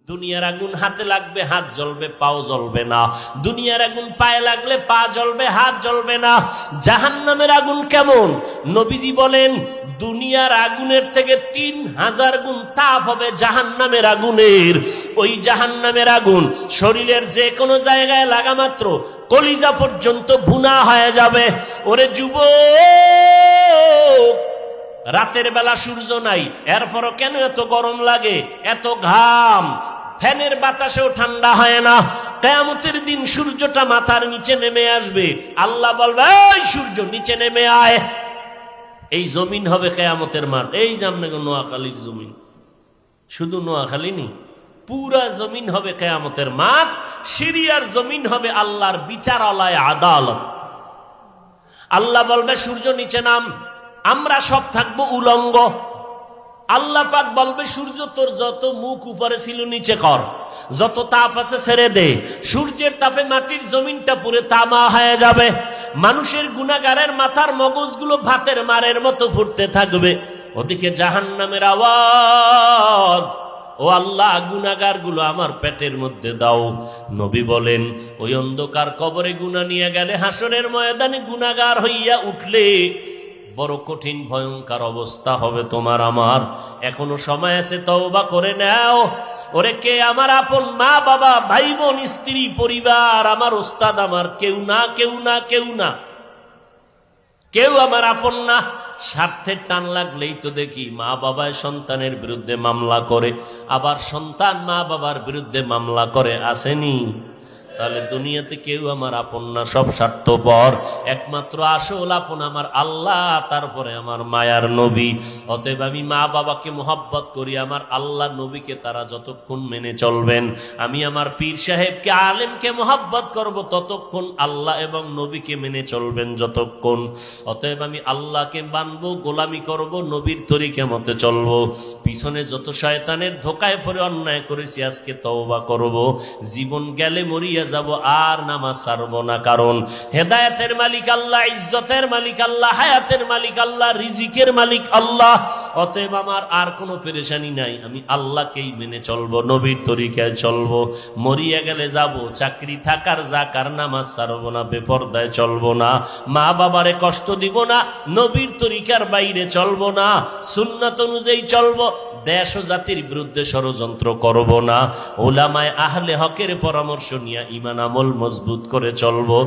দুনিয়ার আগুন হাতে লাগবে, হাত জ্বলবে, পাও জ্বলবে না। দুনিয়ার আগুন পায়ে লাগলে পা জ্বলবে, হাত জ্বলবে না। জাহান্নামের আগুন কেমন? নবীজি বলেন দুনিয়ার আগুনের থেকে 3000 গুণ তাপ হবে জাহান্নামের আগুনের। ওই জাহান্নামের আগুন শরীরের যে কোনো জায়গায় লাগা মাত্র কলিজা পর্যন্ত ভুনা হয়ে যাবে। ওরে যুবক, রাতের বেলা সূর্য নাই, এরপরও কেন এত গরম লাগে, এত ঘাম? ফ্যানের বাতাসেও ঠান্ডা হয় না। কিয়ামতের দিন সূর্যটা মাথার নিচে নেমে আসবে, আল্লাহ বলবে এই সূর্য নিচে নেমে আয়। এই জমিন হবে কিয়ামতের মাঠ। এই জামনে নোয়াখালীর জমিন, শুধু নোয়াখালী নি, পুরা জমিন হবে কিয়ামতের মাঠ। সিরিয়ার জমিন হবে আল্লাহর বিচারালয়, আদালত। আল্লাহ বলবে সূর্য নিচে নাম, আমরা সব থাকবো উলঙ্গ। আল্লাহ পাক বলবে সূর্য তোর যত মুখ উপরে ছিল নিচে কর, যত তাপ আছে ছেড়ে দে। সূর্যের তাপে মাটির জমিনটা পুরো তামা হয়ে যাবে। মানুষের গুনাহগারের মাথার মগজগুলো ভাতের মারের মতো ফুটতে থাকবে। ওদিকে জাহান্নামের আওয়াজ, ও আল্লাহ গুনাহগার গুলো আমার পেটের মধ্যে দাও। নবী বলেন ওই অন্ধকার কবরে গুনাহ নিয়ে গেলে হাসরের ময়দানে গুনাহগার হইয়া উঠলে বড় কঠিন ভয়ঙ্কর অবস্থা হবে তোমার আমার। এখনো সময় আছে, তওবা করে নাও। ওরে কে আমার আপন? মা বাবা, ভাই বোন, স্ত্রী, পরিবার, আমার ওস্তাদ, আমার কেউ না, কেউ না, কেউ না, কেউ আমার আপন না। স্বার্থের টান লাগলেই তো দেখি মা বাবায় সন্তানের বিরুদ্ধে মামলা করে, আবার সন্তান মা বাবার বিরুদ্ধে মামলা করে, আসেনি? তাহলে দুনিয়াতে কেউ আমার আপন না, সব স্বার্থপর। একমাত্র আসল আপন আমার আল্লাহ, তারপরে আমার মায়ার নবী। অতএব আমি মা বাবাকে মোহাব্বত করি, আমার আল্লাহ নবীকে তারা যতক্ষণ মেনে চলবেন। আমি আমার পীর সাহেবকে, আলেমকে মোহাব্বত করব ততক্ষণ, আল্লাহ এবং নবীকে মেনে চলবেন যতক্ষণ। অতএব আমি আল্লাহকে মানব, গোলামি করব, নবীর তরিকা মতে চলব। পিছনে যত শয়তানের ধোকায় পড়ে অন্যায় করেছি আজকে তওবা করব। জীবন গেলে মরিয়া যাব, আর নামাজ ছাড়ব না। কারণ হেদায়েতের মালিক আল্লাহ, ইজ্জতের মালিক আল্লাহ, হায়াতের মালিক আল্লাহ, রিজিকের মালিক আল্লাহ। অতএব আমার আর কোনো পেরেশানি নাই, আমি আল্লাহকেই মেনে চলবো, নবীর তরিকায় চলবো। মরিয়া গেলে যাব, চাকরি থাকার যাকার, নামাজ ছাড়ব না, বেপরদায় চলবো না, মা বাবারে কষ্ট দিব না, নবীর তরিকার বাইরে চলবো না, সুন্নাত অনুযায়ী চলবো, দেশ ও জাতির বিরুদ্ধে ষড়যন্ত্র করব না। উলামায়ে আহলে হকের পরামর্শ নিয়ে ঈমান আমল মজবুত করে চলবো।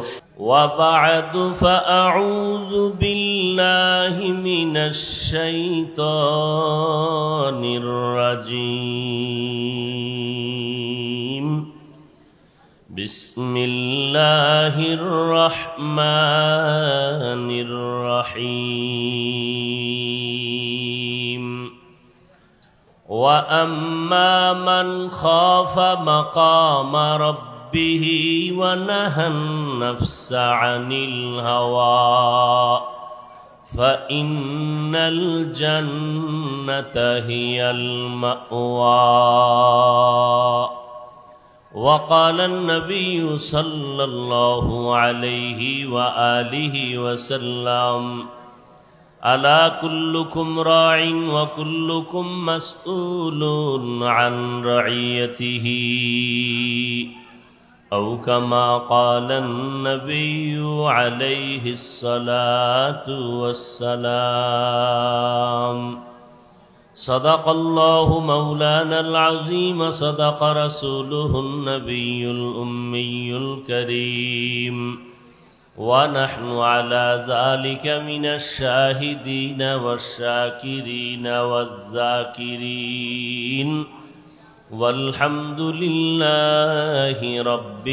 ওয়া বা'দু ফাআউযু বিল্লাহি মিনাশ শাইতানির রাজীম। বিসমিল্লাহির রহমানির রহিম। وَأَمَّا مَنْ خَافَ مَقَامَ رَبِّهِ وَنَهَى النَّفْسَ عَنِ الْهَوَى فَإِنَّ الْجَنَّةَ هِيَ الْمَأْوَى. وقال النبي صلى الله عليه وآله وسلم ألا كلكم راع وكلكم مسؤول عن رعيته أو كما قال النبي عليه الصلاة والسلام. صدق الله مولانا العظيم، صدق رسوله النبي الأمي الكريم، ونحن على ذلك من الشاهدين والشاكرين والذاكرين، والحمد لله رب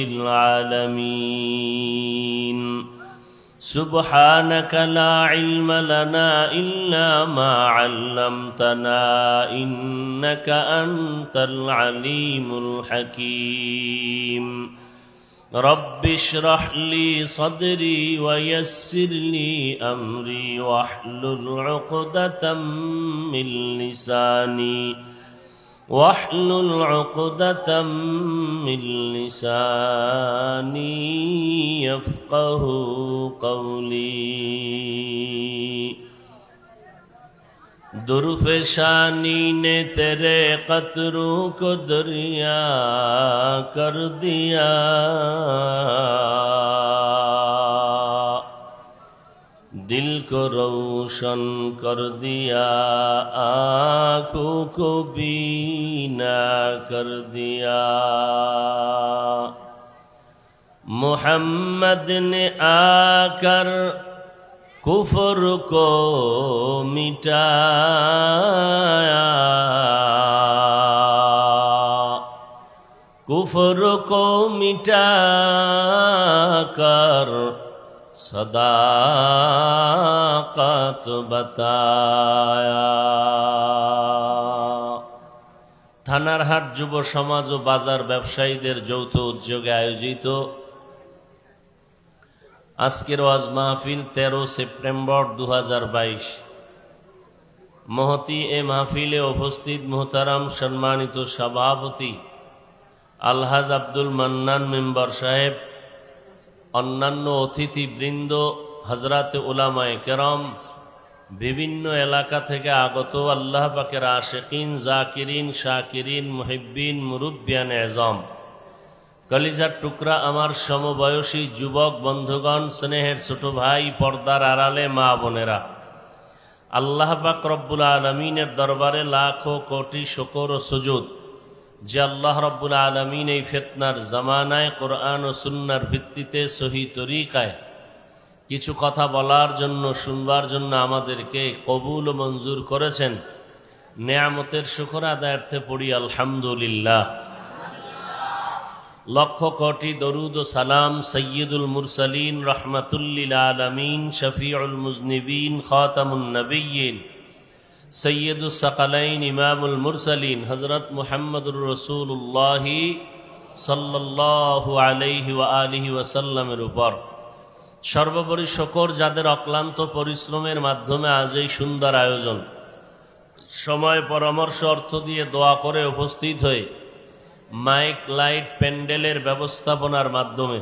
العالمين. سبحانك لا علم لنا إلا ما علمتنا إنك أنت العليم الحكيم. رب اشرح لي صدري ويسر لي أمري واحلل عقدة من لساني يفقه قولي. दुर्फेशानी ने तेरे कतरों को दरिया कर दिया, दिल को रोशन कर दिया, आँखों को बीना कर दिया। मोहम्मद ने आकर कुफर को मिटाया, कुफर को मिटाकर सदाकत बताया। থানারহাট যুব সমাজ ও বাজার ব্যবসায়ীদের যৌথ উদ্যোগে আয়োজিত আজকের ওয়াজ মাহফিল 13 সেপ্টেম্বর 2022। মহতি এ মাহফিলে উপস্থিত মুহতারাম সম্মানিত সভাপতি আলহাজ আব্দুল মান্নান মেম্বার সাহেব, অন্যান্য অতিথিবৃন্দ, হযরতে উলামায়ে কেরাম, বিভিন্ন এলাকা থেকে আগত আল্লাহ পাকের আশিকিন, জাকিরিন, শাকিরিন, মুহিব্বিন, মুরব্বিয়ান এজম, কলিজার টুকরা আমার সমবয়সী যুবক বন্ধুগণ, স্নেহের ছোট ভাই, পর্দার আড়ালে মা বোনেরা, আল্লাহ পাক রব্বুল আলামিনের দরবারে লাখো কোটি শুকর ও সুজুদ যে আল্লাহ রব্বুল আলামিন এই ফিতনার জামানায় কোরআন ও সুন্নাহর ভিত্তিতে সহি তরিকায় কিছু কথা বলার জন্য, শুনবার জন্য আমাদেরকে কবুল ও মঞ্জুর করেছেন। নেয়ামতের শুকর আদায়ার্থে পড়ি আলহামদুলিল্লাহ। লক্ষ কোটি দরুদ ও সালাম সৈয়দুল মুরসালিন, রহমাতুল্লিল আলামিন, শফিউল মুজনিবিন, খাতামুন নবিয়্যিন, সৈয়দুস সাকালাইন, ইমামুল মুরসালিন হযরত মুহাম্মদুর রাসূলুল্লাহ সাল্লাল্লাহু আলাইহি ওয়া আলিহি ওয়াসাল্লামের উপর সর্বোপরি শুকর যাদের অক্লান্ত পরিশ্রমের মাধ্যমে আজ এই সুন্দর আয়োজন, সময় পরামর্শ অর্থ দিয়ে দোয়া করে উপস্থিত হয়ে মাইক, লাইট, প্যান্ডেলের ব্যবস্থাপনার মাধ্যমে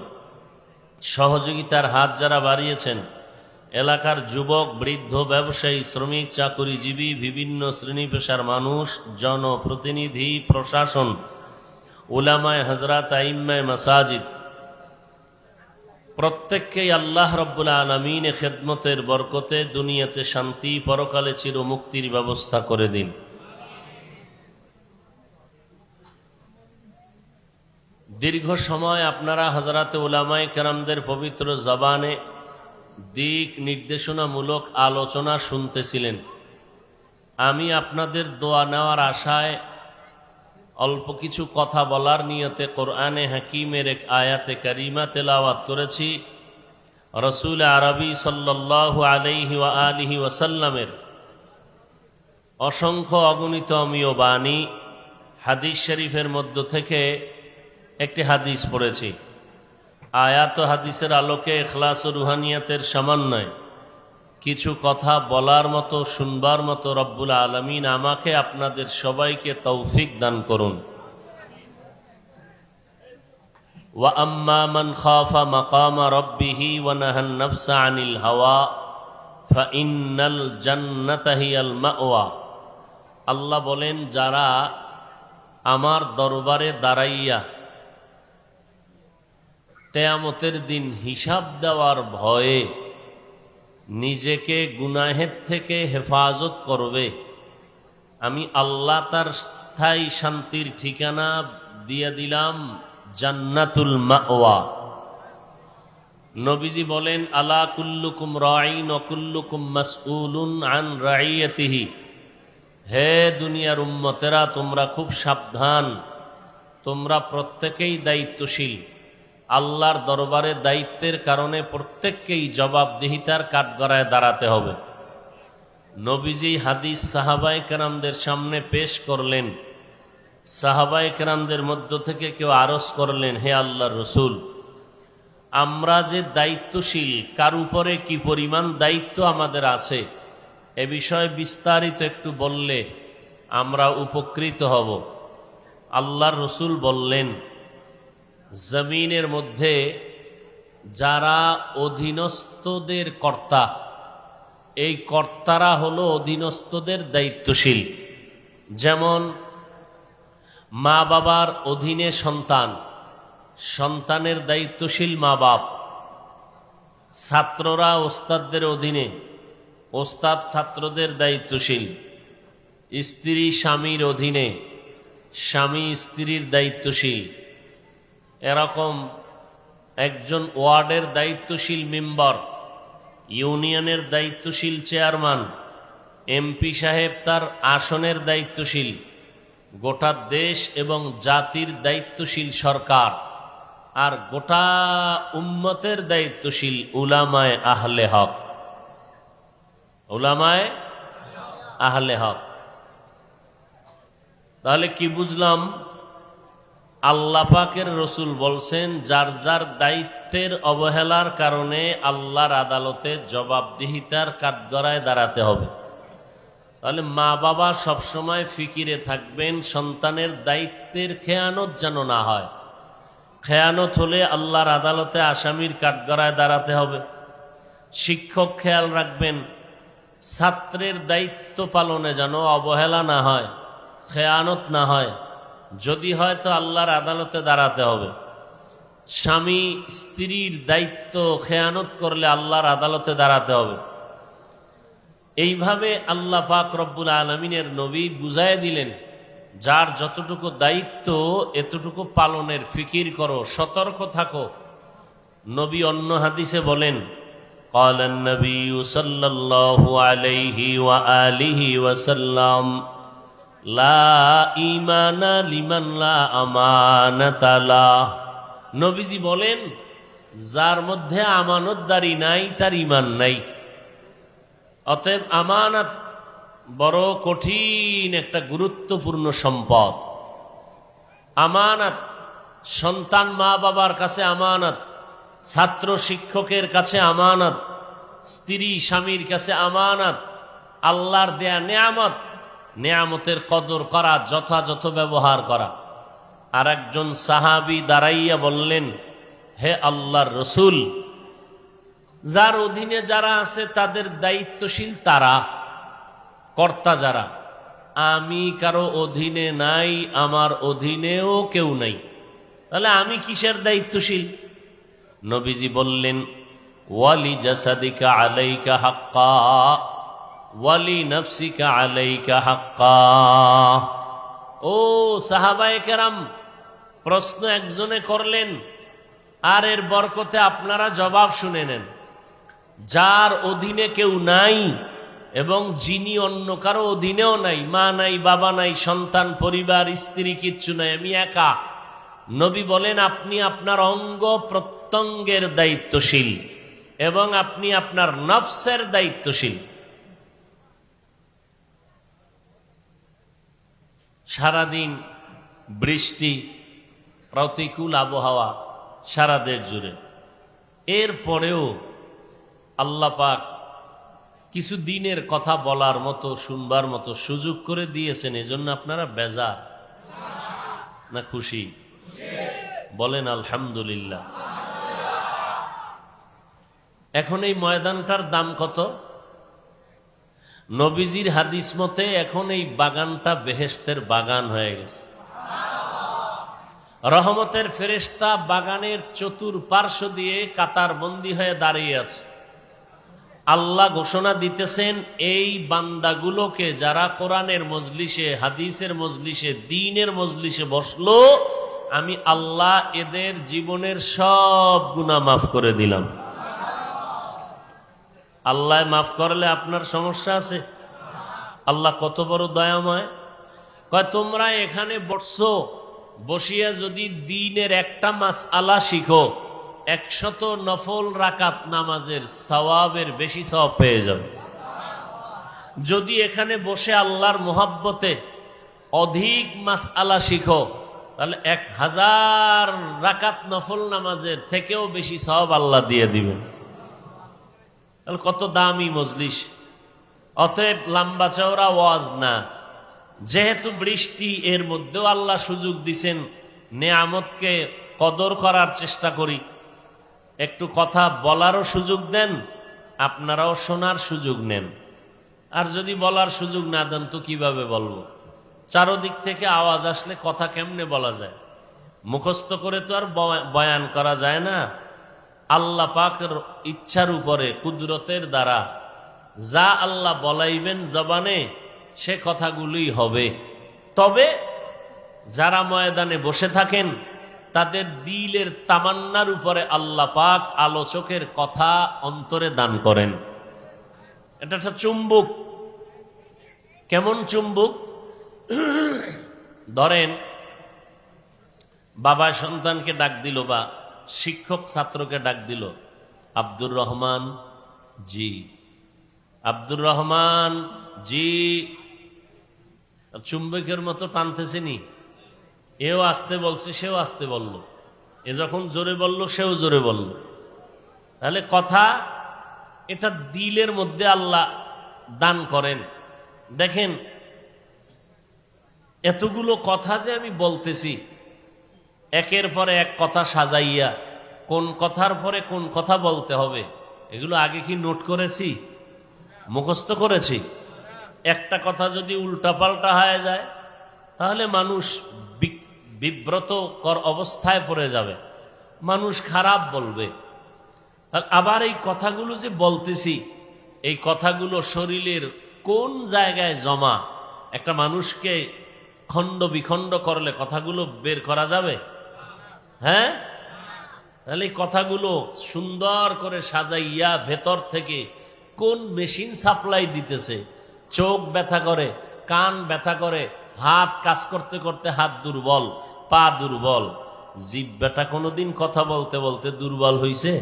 সহযোগিতার হাত যারা বাড়িয়েছেন, এলাকার যুবক, বৃদ্ধ, ব্যবসায়ী, শ্রমিক, চাকুরিজীবী, বিভিন্ন শ্রেণী পেশার মানুষ, জনপ্রতিনিধি, প্রশাসন, উলামায়ে হযরত, আইম্মায়ে মাসাজিদ, প্রত্যেককেই আল্লাহ রব্বুল আলামিন খেদমতের বরকতে দুনিয়াতে শান্তি, পরকালে চির মুক্তির ব্যবস্থা করে দিন। দীর্ঘ সময় আপনারা হযরতে উলামায়ে কেরামদের পবিত্র জবানে দিক নির্দেশনামূলক আলোচনা শুনতেছিলেন। আমি আপনাদের দোয়া নেওয়ার আশায় অল্প কিছু কথা বলার নিয়তে কোরআনে হাকিমের এক আয়াতে কারিমা তেলাওয়াত করেছি। রাসূল আরবি সাল্লাল্লাহু আলাইহি ওয়া আলিহি ওয়াসাল্লামের অসংখ্য অগণিত অমীয় বাণী, হাদিস শরীফের মধ্য থেকে একটি হাদিস পড়েছি। আয়াত ও হাদিসের আলোকে ইখলাস ও রুহানিয়াতের সমন্বয়ে কিছু কথা বলার মতো, শুনবার মতো রব্বুল আলামিন আমাকে আপনাদের সবাইকে তৌফিক দান করুন। ওয়া আম্মা মান খাফা মাকামা রাব্বিহি ওয়া নাহান নাফসা আনিল হাওয়া ফাইন্নাল জান্নাতা হিয়াল মাওয়া। আল্লাহ বলেন, যারা আমার দরবারে দাঁড়াইয়া কিয়ামতের দিন হিসাব দেওয়ার ভয়ে নিজেকে গুনাহের থেকে হেফাজত করবে, আমি আল্লাহ তার স্থায়ী শান্তির ঠিকানা দিয়ে দিলাম জান্নাতুল মাওয়া। নবীজি বলেন, আলা কুল্লুকুম রাঈন ওয়া কুল্লুকুম মাসউলুন আন রাইয়াতিহি। হে দুনিয়ার উম্মতেরা, তোমরা খুব সাবধান, তোমরা প্রত্যেকেই দায়িত্বশীল। আল্লাহর দরবারে দায়িত্বের কারণে প্রত্যেককেই জবাবদিহিতার কাঠগড়ায় দাঁড়াতে হবে। নবীজি হাদিস সাহাবায়ে কেরামদের সামনে পেশ করলেন। সাহাবায়ে কেরামদের মধ্য থেকে কেউ আরজ করলেন, হে আল্লাহর রাসূল, আমরা যে দায়িত্বশীল, কার উপরে কি পরিমাণ দায়িত্ব আমাদের আছে, এ বিষয়ে বিস্তারিত একটু বললে আমরা উপকৃত হব। আল্লাহর রাসূল বললেন, জমিনের মধ্যে যারা অধীনস্থদের কর্তা, এই কর্তারা হলো অধীনস্থদের দায়িত্বশীল। যেমন মা বাবার অধীনে সন্তান, সন্তানের দায়িত্বশীল মা বাপ। ছাত্ররা ওস্তাদদের অধীনে, ওস্তাদ ছাত্রদের দায়িত্বশীল। স্ত্রী স্বামীর অধীনে, স্বামী স্ত্রীর দায়িত্বশীল। এরকম একজন ওয়ার্ডের দায়িত্বশীল মেম্বার, ইউনিয়নের দায়িত্বশীল চেয়ারম্যান, এমপি সাহেব তার আসনের দায়িত্বশীল, গোটা দেশ এবং জাতির দায়িত্বশীল সরকার, আর গোটা উম্মতের দায়িত্বশীল উলামায়ে আহলে হক। উলামায়ে আহলে হক। তাহলে কি বুঝলাম? আল্লাহ পাকের রসুল বলছেন যার যার দায়িত্বের অবহেলার কারণে আল্লাহর আদালতে জবাবদিহিতার কাঠগড়ায় দাঁড়াতে হবে। তাহলে মা বাবা সবসময় ফিকিরে থাকবেন সন্তানের দায়িত্বের খেয়ানত যেন না হয়। খেয়ানত হলে আল্লাহর আদালতে আসামির কাঠগড়ায় দাঁড়াতে হবে। শিক্ষক খেয়াল রাখবেন ছাত্রের দায়িত্ব পালনে যেন অবহেলা না হয়, খেয়ানত না হয়। যদি হয় তো আল্লাহর আদালতে দাঁড়াতে হবে। স্বামী স্ত্রীর দায়িত্ব খেয়ানত করলে আল্লাহর আদালতে দাঁড়াতে হবে। এইভাবে আল্লাহ পাক রব্বুল আলামিনের নবী বুঝায় দিলেন যার যতটুকু দায়িত্ব এতটুকু পালনের ফিকির করো, সতর্ক থাকো। নবী অন্য হাদিসে বলেন قال النبي صلى الله عليه وآله وسلم لا إيمان لمن لا أمانة له। নবীজি বলেন যার মধ্যে আমানতদারি নাই তার ঈমান নাই। অতএব আমানত বড় কঠিন একটা গুরুত্বপূর্ণ সম্পদ। আমানত সন্তান মা বাবার কাছে আমানত, ছাত্র শিক্ষকের কাছে আমানত, স্ত্রী স্বামীর কাছে আমানত। আল্লাহর দেয়া নেয়ামত, নেয়ামতের কদর করা, যথাযথ ব্যবহার করা। আর একজন সাহাবী দাঁড়াইয়া বললেন, হে আল্লাহর রসুল, যার অধীনে যারা আছে তাদের দায়িত্বশীল তারা, কর্তা যারা। আমি কারো অধীনে নাই, আমার অধীনেও কেউ নাই, তাহলে আমি কিসের দায়িত্বশীল? নবীজি বললেন ওয়ালি জাসাদিকা আলাইকা হাক্কা ওয়ালি নফসিকা আলাইকা হাক্কা। ও সাহাবায়ে কেরাম, প্রশ্ন একজনে করলেন আর এর বরকতে আপনারা জবাব শুনে নেন। যার অধীনে কেউ নাই এবং যিনি অন্য কারো অধীনেও নাই, মা নাই, বাবা নাই, সন্তান, পরিবার, স্ত্রী, কিচ্ছু নাই, আমি একা। নবী বলেন আপনি আপনার অঙ্গ প্রত্যঙ্গের দায়িত্বশীল এবং আপনি আপনার নফসের দায়িত্বশীল। সারাদিন বৃষ্টি, প্রতিকূল আবহাওয়া সারা দেশ জুড়ে, এরপরেও আল্লাহ পাক কিছু দিনের কথা বলার মতো, শুনবার মতো সুযোগ করে দিয়েছেন। এজন্য আপনারা বেজার না খুশি? বলেন আলহামদুলিল্লাহ। এখন এই ময়দানটার দাম কত? নবীজির হাদিস মতে এখন এই বাগানটা বেহেশতের বাগান হয়ে গেছে। রহমতের ফেরেশতা বাগানের চতুর্পার্শ্ব দিয়ে কাতারবন্দি হয়ে দাঁড়িয়ে আছে। আল্লাহ ঘোষণা দিতেছেন এই বান্দাগুলোকে যারা কোরআনের মজলিসে, হাদিসের মজলিসে, দ্বীনের মজলিসে বসলো, আমি আল্লাহ এদের জীবনের সব গুনাহ মাফ করে দিলাম। আল্লাহ মাফ করলে আপনার সমস্যা আছে? আল্লাহ কত বড় দয়াময়। কয় তোমরা এখানে বসছো, বসিয়া যদি দ্বীনের একটা মাসআলা শিখো, 100 নফল রাকাত নামাজের সওয়াবের বেশি সওয়াব পেয়ে যাবে। যদি এখানে বসে আল্লাহর মোহাব্বতে অধিক মাসআলা শিখো, তাহলে 1000 রাকাত নফল নামাজের থেকেও বেশি সওয়াব আল্লাহ দিয়ে দিবেন। তাহলে কত দামি মজলিস। অতএব লম্বা চওড়া ওয়াজ না, যেহেতু বৃষ্টি, এর মধ্যেও আল্লাহ সুযোগ দিছেন, নেয়ামতকে কদর করার চেষ্টা করি, একটু কথা বলারও সুযোগ দেন, আপনারাও শোনার সুযোগ নেন, আর যদি বলার সুযোগ না দেন তো কিভাবে বলবো? চারদিক থেকে আওয়াজ আসলে কথা কেমনে বলা যায়? মুখস্থ করে তো আর বয়ান করা যায় না। আল্লাহ পাকের ইচ্ছার উপরে, কুদরতের দ্বারা যা আল্লাহ বলাইবেন জবানে সে কথাগুলোই হবে। তবে যারা ময়দানে বসে থাকেন তাদের দিলের তামান্নার উপরে আল্লাহ পাক আলোচকের কথা অন্তরে দান করেন। এটা একটা চুম্বক। কেমন চুম্বক? ধরেন বাবা সন্তানকে ডাক দিল বা শিক্ষক ছাত্রকে ডাক দিল, আব্দুর রহমান জি, আব্দুর রহমান জি। চুম্বকের মতো টানতেছেনি, এও আসতে বলছে সেও আসতে বলল, এ যখন জোরে বলল সেও জোরে বলল। তাহলে কথা এটা দিলের মধ্যে আল্লাহ দান করেন। দেখেন এতগুলো কথা যে আমি বলতেছি, একের পরে এক কথা সাজাইয়া কোন কথার পরে কোন কথা বলতে হবে এগুলো আগে কি নোট করেছি, মুখস্থ করেছি? একটা কথা যদি উল্টাপাল্টা হয়ে যায় তাহলে মানুষ বিব্রতকর অবস্থায় পড়ে যাবে, মানুষ খারাপ বলবে। আবার এই কথাগুলো যে বলতেছি, এই কথাগুলো শরীরের কোন জায়গায় জমা? একটা মানুষকে খণ্ড বিখণ্ড করলে কথাগুলো বের করা যাবে? হ্যাঁ, তাহলে এই কথাগুলো সুন্দর করে সাজাইয়া ভেতর থেকে কোন মেশিন সাপ্লাই দিতেছে? চোখ ব্যথা করে, কান ব্যথা করে, হাত কাজ করতে করতে হাত দুর্বল, পা দুর্বল, জিহ্বাটা কোনোদিন কথা বলতে বলতে দুর্বল হইছে?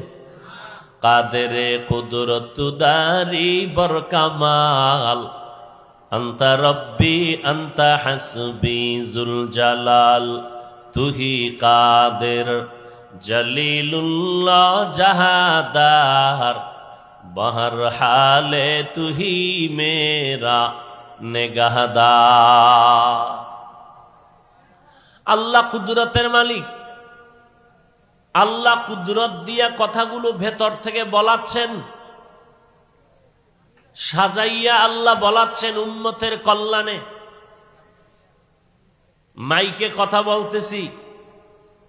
কাদেরে কুদরতুদারি বরকামাল, আন্তা রব্বি আন্তা হাসবি জুল জালাল, তুহি কাদের জলিলুল্লাহ জাহাদার, বহর হালে তুহি মেরা নেগাহদার। আল্লাহ কুদরতের মালিক, আল্লাহ কুদরত দিয়া কথাগুলো ভেতর থেকে বলাচ্ছেন, সাজাইয়া আল্লাহ বলাচ্ছেন উম্মতের কল্যাণে। মাইকে কথা বলতেছি,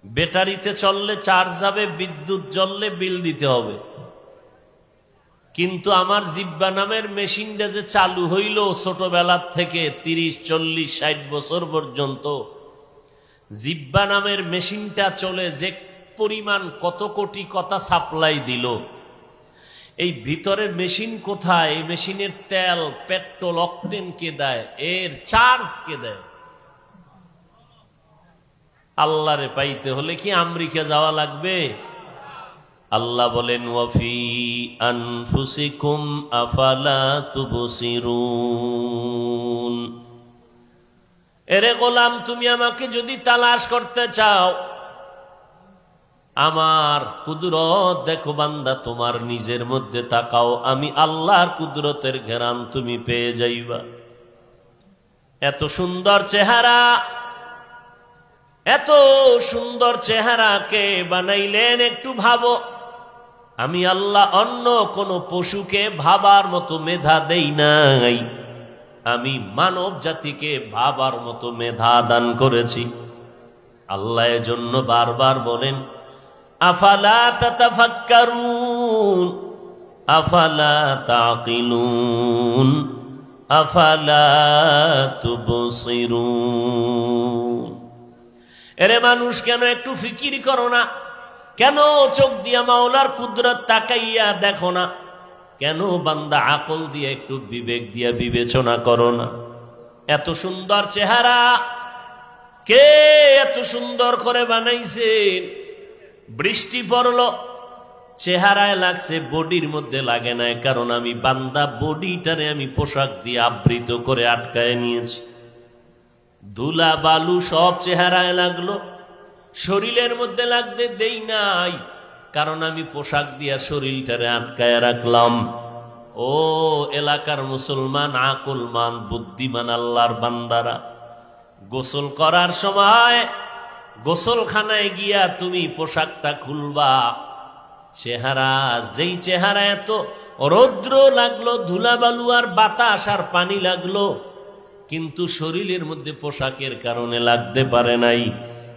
ব্যাটারিতে চললে চার্জ যাবে, বিদ্যুৎ জ্বললে বিল দিতে হবে। কিন্তু আমার জিব্বা নামের মেশিনটা যে চালু হইল ছোটবেলার থেকে 30, 40, 60 বছর পর্যন্ত, জিব্বা নামের মেশিনটা চলে যে পরিমাণ কত কোটি কথা সাপ্লাই দিল, এই ভিতরের মেশিন কোথায়? এই মেশিনের তেল, পেট্রোল, অকটেন কে দেয়? এর চার্জ কে দেয়? আল্লাহরে পাইতে হলে কি আমেরিকা যাওয়া লাগবে? আল্লাহ বলেন ওয়াফি আনফুসিকুম আফালা তুবসিরুন। এরে গোলাম, তুমি আমাকে যদি তালাশ করতে চাও, আমার কুদরত দেখো বান্দা, তোমার নিজের মধ্যে তাকাও, আমি আল্লাহর কুদরতের ঘেরান তুমি পেয়ে যাইবা। এত সুন্দর চেহারা, এত সুন্দর চেহারাকে বানাইলেন একটু ভাবো। আমি আল্লাহ অন্য কোন পশুকে ভাবার মতো মেধা দেই নাই, আমি মানব জাতিকে ভাবার মতো মেধা দান করেছি। আল্লাহ এজন্য বারবার বলেন আফালা তাতাফাক্কারুন আফালা তাকিলুন আফালা তুবসিরুন। এরে মানুষ, কেন একটু ফিকির করো না? কেন চোখ দিয়া মাওলার কুদরত তাকাইয়া দেখো না? কেন বান্দা আকল দিয়ে একটু বিবেক দিয়া বিবেচনা করো না? এত সুন্দর চেহারা কে এত সুন্দর করে বানাইছেন? বৃষ্টি পড়লো, চেহারায় লাগছে, বডির মধ্যে লাগে নাই, কারণ আমি বান্দা বডিটারে আমি পোশাক দিয়ে আবৃত করে আটকায় নিয়েছি। ধুলা বালু সব চেহারায় লাগলো, শরীরের মধ্যে লাগতে দেই নাই, কারণ আমি পোশাক দিয়া শরীরটারে আটকায় রাখলাম। ও এলাকার মুসলমান, আকলমান, বুদ্ধিমান আল্লাহর বান্দারা, গোসল করার সময় গোসলখানায় গিয়া তুমি পোশাকটা খুলবা, চেহারা, যেই চেহারা এত রৌদ্র লাগলো, ধুলাবালু আর বাতাস আর পানি লাগলো, কিন্তু শরীরের মধ্যে পোশাকের কারণে লাগতে পারে নাই।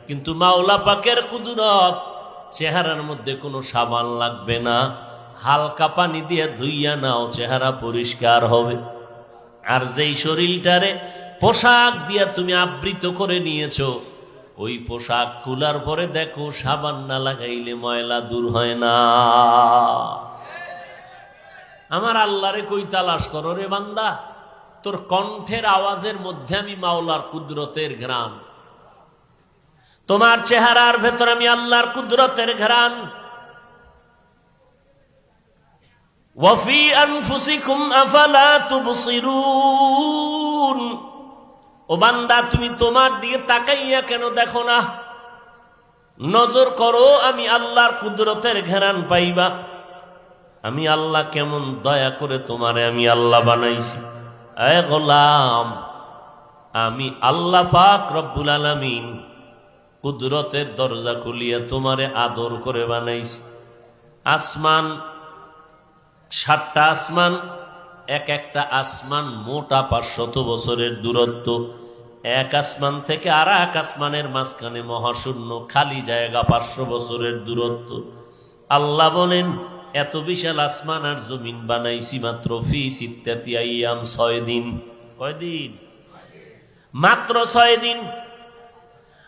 কিন্তু মাওলা পাকের কুদরত, চেহারার মধ্যে কোনো সাবান লাগবে না, হালকা পানি দিয়ে ধুইয়া নাও, চেহারা পরিষ্কার হবে। আর যেই শরীরটারে পোশাক দিয়া তুমি আবৃত করে নিয়েছো, ওই পোশাক খোলার পরে দেখো সাবান না লাগাইলে ময়লা দূর হয় না। আমার আল্লাহরে কই তালাশ করো রে বান্দা, তোর কণ্ঠের আওয়াজের মধ্যে আমি মাওলার কুদরতের ঘ্রাণ, তোমার চেহারার ভেতর আমি আল্লাহর কুদরতের ঘ্রাণ। ওয়াফি আনফুসিকুম আফালা তুবসিরুন, ও বান্দা তুমি তোমার দিকে তাকাইয়া কেন দেখো না? নজর করো, আমি আল্লাহর কুদরতের ঘ্রাণ পাইবা। আমি আল্লাহ কেমন দয়া করে তোমারে আমি আল্লাহ বানাইছি। এ গোলাম, আমি আল্লাহ পাক রব্বুল আলামিন কুদরতের দরজা খুলিয়া তোমারে আদর করে বানাইছি। আসমান, 7টা আসমান, এক একটা আসমান মোটা 500 বছরের দূরত্ব। এক আসমান থেকে আর এক আসমানের মাঝখানে মহাশূন্য খালি জায়গা, 500 বছরের দূরত্ব। আল্লাহ বলেন এত বিশাল আসমান আর জমিন বানাইছি মাত্র ফি সিত্তাতি আইয়াম, 6 দিন। কয়দিন? মাত্র 6 দিন।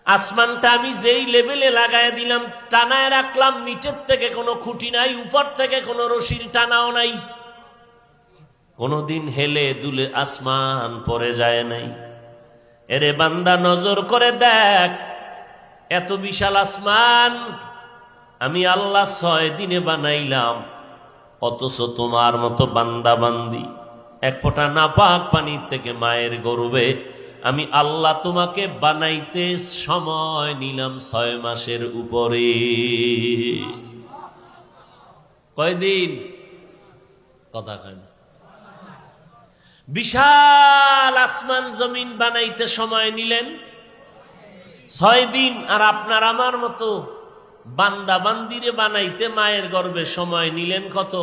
আসমানটা আমি যেই লেভেলে লাগায় দিলাম, টানায় রাখলাম, নিচের থেকে কোনো খুঁটি নাই, উপর থেকে কোনো রশির টানাও নাই, কোনদিন হেলে দুলে আসমান পড়ে যায় নাই। এরে বান্দা নজর করে দেখ, এত বিশাল আসমান আমি আল্লাহ 6 দিনে বানাইলাম, অথচ তোমার মতো বান্দা বান্দি এক ফোঁটা নাপাক পানির থেকে মায়ের গর্ভে আমি আল্লাহ তোমাকে বানাইতে সময় নিলাম 6 মাসের উপরে। কয়দিন? কথা কয় না। বিশাল আসমান জমিন বানাইতে সময় নিলেন 6 দিন, আর আপনার আমার মতো বান্দা বান্দিরে বানাইতে মায়ের গর্ভে সময় নিলেন কত?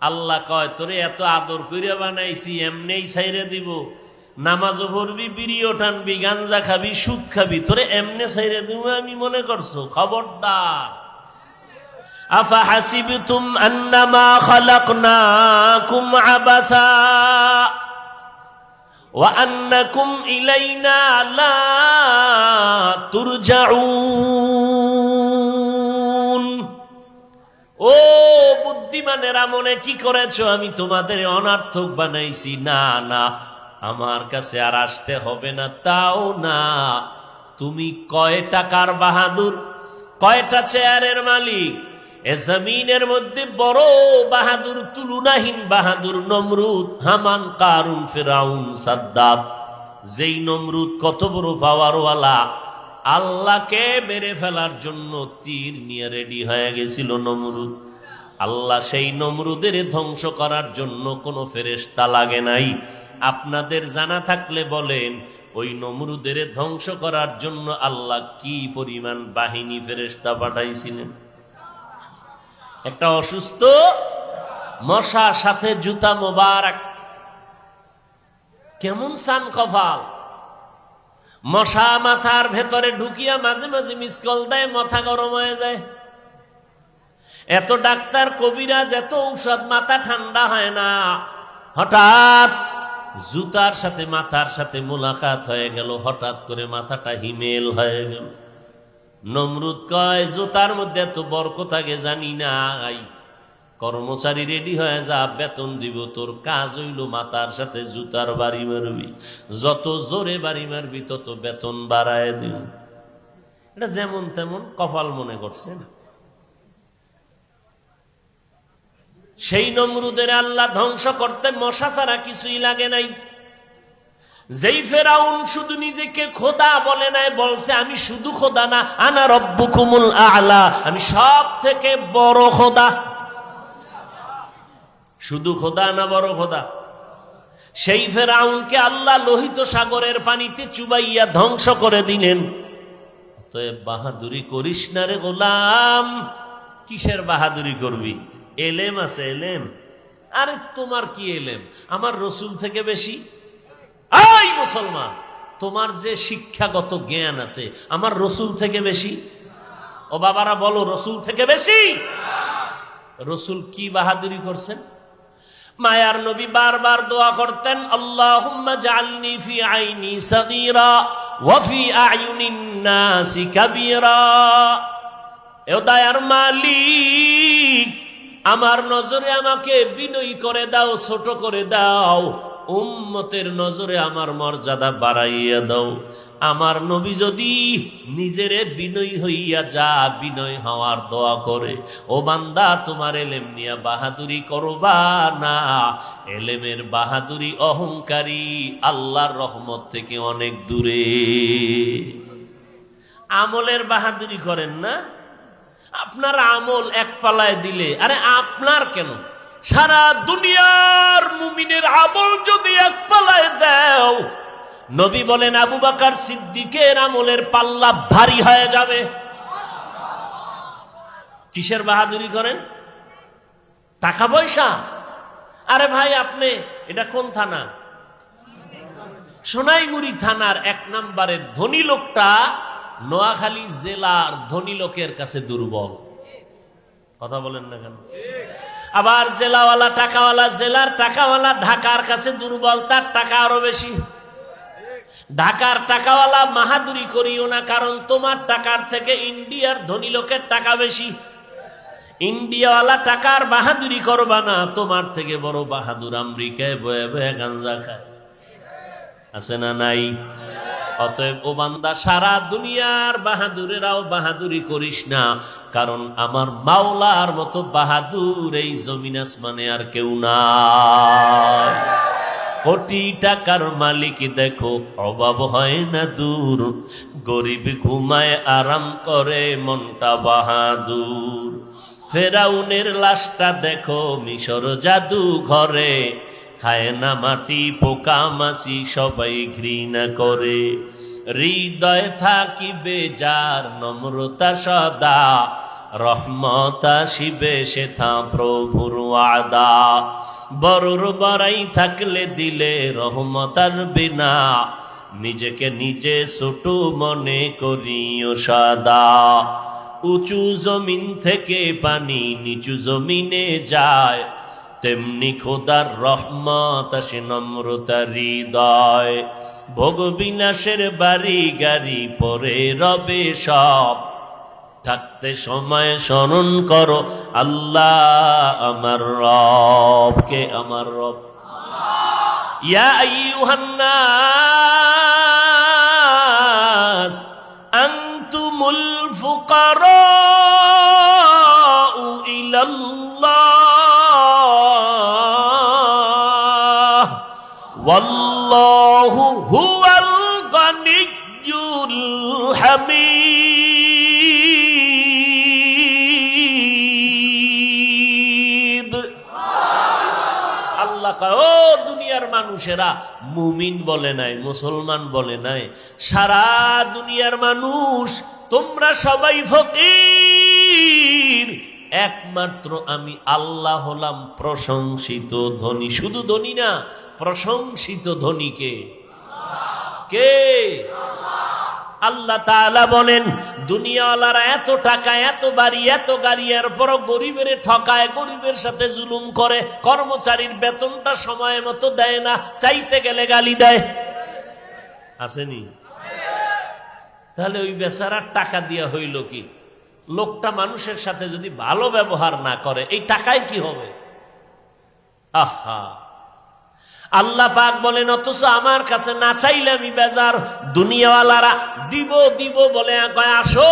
আল্লাহ কয় তোরে এত আদর করে বানাইছি, এমনেই ছাইরে দিব? নামাজও পড়বি, বিড়িও টানবি, গাঞ্জা খাবি, সুদ খাবি, তোরে এমনে ছাইরে দিব আমি মনে করছো? খবরদার। আফা হাসিবতুম আন্নামা খালাকনাকুম আবাসা ওয়া আন্নাকুম ইলাইনা লা তুরজাউন। ও বুদ্ধিমানেরা, মনে কি করেছো আমি তোমাদের অনার্থক বানাইছি? না না, আমার কাছে আর আসতে হবে না। তাও না, তুমি কয় টাকার বাহাদুর, কয়টা চেয়ারের মালিক? এ জমিনের মধ্যে বড় বাহাদুর, তুলনাহীন বাহাদুর নমরুদ, হামান, কারুন, ফিরাউন, সাদ্দাত। যেই নমরুদ কত বড় পাওয়ারওয়ালা, আল্লাহকে মেরে ফেলার জন্য তীর নিয়ে রেডি হয়ে গেছিল নমরুদ। আল্লাহ সেই নমরুদের ধ্বংস করার জন্য কোনো ফেরেশতা লাগে নাই। আপনাদের জানা থাকলে বলেন, ওই নমরুদের ধ্বংস করার জন্য আল্লাহ কি পরিমাণ বাহিনী ফেরেশতা পাঠাইছিলেন? একটা অসুস্থ মশা, সাথে জুতা মোবারক, কেমন সান কপাল! মশা মাথার ভেতরে ঢুকিয়া মাঝে মাঝে মিসকল দেয়, মাথা গরম হয়ে যায়। এত ডাক্তার কবিরাজ, এত ঔষধ, মাথা ঠান্ডা হয় না। হঠাৎ জুতার সাথে মাথার সাথে মোলাকাত হয়ে গেল, হঠাৎ করে মাথাটা হিমেল হয়ে গেল। নমরুদ কয়, জুতার মধ্যে এত বরকত আগে জানি নাই। কর্মচারী রেডি হয়ে যা, বেতন দিব। তোর কাজ হইল মাথার সাথে জুতার বাড়ি মারবি, যত জোরে বাড়ি মারবি তত বেতন বাড়ায় দিব। এটা যেমন তেমন কপাল মনে করছেন। সেই নমরুদের আল্লাহ ধ্বংস করতে মশা ছাড়া কিছুই লাগে নাই। যেই ফেরাউন শুধু নিজেকে খোদা বলে নাই, বলছে আমি শুধু খোদা না, আনা রব্বুকুমুল আ'লা, আমি সব থেকে বড় খোদা। শুধু খোদা না বড় খোদা? সেই ফেরাউনকে আল্লাহ লোহিত সাগরের পানিতে চুবাইয়া ধ্বংস করে দিলেন। তো বাহাদুরি করিস না রে গোলাম, কিসের বাহাদুরি করবি? এলেম আছে, এলেম। আরে তোমার কি এলেম? আমার রসুল থেকে বেশি? এই মুসলমান, তোমার যে শিক্ষাগত জ্ঞান আছে আমার রসুল থেকে বেশি? ও বাবারা বলো, রসুল থেকে বেশি? রসুল কি বাহাদুরি করছেন? মায়ার নবী বারবার দোয়া করতেন, আল্লাহুম্মা জাআলনি ফি আইনি সাগীরা ওয়া ফি আয়ুনিন নাসি কাবীরা। ও দয়ার মালিক, আমার নজরে আমাকে বিনয়ী করে দাও, ছোট করে দাও। উম্মতের নজরে আমার মর্যাদা বাড়াইয়া দাও। আমার নবী যদি নিজেরে বিনয়ী হইয়া যা বিনয় হওয়ার দোয়া করে, ও বান্দা তোমার এলেম নিয়া বাহাদুরি করবা না। এলেমের বাহাদুরি অহংকারী, আল্লাহর রহমত থেকে অনেক দূরে। আমলের বাহাদুরি করেন না। আপনার আমল এক পালায় দিলে, আরে আপনার কেন, সারা দুনিয়ার মুমিনের আমল যদি এক পালায় দাও, নবী বলেন আবু বকর সিদ্দিকের আমলের পাল্লা ভারী হয়ে যাবে। কিসের বাহাদুরি করেন? টাকা পয়সা? আরে ভাই, আপনি এটা কোন থানা? সোনাইমুড়ি থানার 1 নম্বরের ধনী লোকটা নোয়াখালী জেলার ধনী লোকের কাছে দুর্বল। কথা বলেন না কেন? আবার জেলাওয়ালা টাকাওয়ালা, জেলার টাকাওয়ালা ঢাকার কাছে দুর্বল, তার টাকা আরো বেশি। ঢাকার টাকাওয়ালা বাহাদুরি করিও না, কারণ তোমার টাকার থেকে ইন্ডিয়ার ধনী লোকের টাকা বেশি। ইন্ডিয়াওয়ালা টাকার বাহাদুরি করবা না, তোমার থেকে বড় বাহাদুর আমেরিকায় বয়ে বয়ে গাঞ্জা খায়। আছে না নাই? অতএব ও বান্দা, সারা দুনিয়ার বাহাদুরেরাও বাহাদুরি করিস না, কারণ আমার মাওলার মতো বাহাদুর এই জমিন আসমানে আর কেউ নাই। কোটি টাকার মালিক দেখো, অভাব হয় না দূর, গরিব ঘুমায় আরাম করে মনটা বাহাদুর। ফেরাউনের লাশটা দেখো মিশর জাদু ঘরে, খায় না মাটি পোকা মাছি সবাই ঘৃণা করে। হৃদয় থাকিবে যার নম্রতা সদা, রহমত আসিবে সেথা প্রভুর ওয়াদা। বড়র বড়াই থাকলে দিলে রহমত আসবে না, নিজেকে নিজে ছোট মনে করিও সদা। উঁচু জমিন থেকে পানি নিচু জমিনে যায়, তেমনি খোদার রহমত আসে নম্রতা হৃদয়। ভোগ বিলাসের বাড়ি গাড়ি পরে রবে সব, থাকতে সময় স্মরণ করো আল্লাহ আমার রব। কে আমার রব? ইয়া আইয়ুহান নাস আনতুমুল ফুকারাউ ইলাল্লাহ ওয়াল্লাহু হুয়াল গানিয়্যুল হামিদ। আল্লাহ কয়, ও দুনিয়ার মানুষেরা, মুমিন বলে নাই, মুসলমান বলে নাই, সারা দুনিয়ার মানুষ তোমরা সবাই ফকির, একমাত্র আমি আল্লাহ হলাম প্রশংসিত ধনী। শুধু ধনী না, প্রশংসিত ধনীকে কে? আল্লাহ তাআলা বলেন, দুনিয়াওয়ালারা এত টাকা, এত বাড়ি, এত গাড়ি, এরপরও গরিবের ঠকায়, গরিবের সাথে জুলুম করে, কর্মচারীর বেতনটা সময় মতো দেয় না, চাইতে গেলে গালি দেয়। আসেনি? তাহলে ওই বেচারার টাকা দিয়া হইল কি? লোকটা মানুষের সাথে যদি ভালো ব্যবহার না করে, এই টাকায় কি হবে? আহা, আল্লাহ পাক বলেন, অথচ আমার কাছে না চাইলে আমি বেজার। দুনিয়াওয়ালারা দিব দিব বলে কয়, আসো,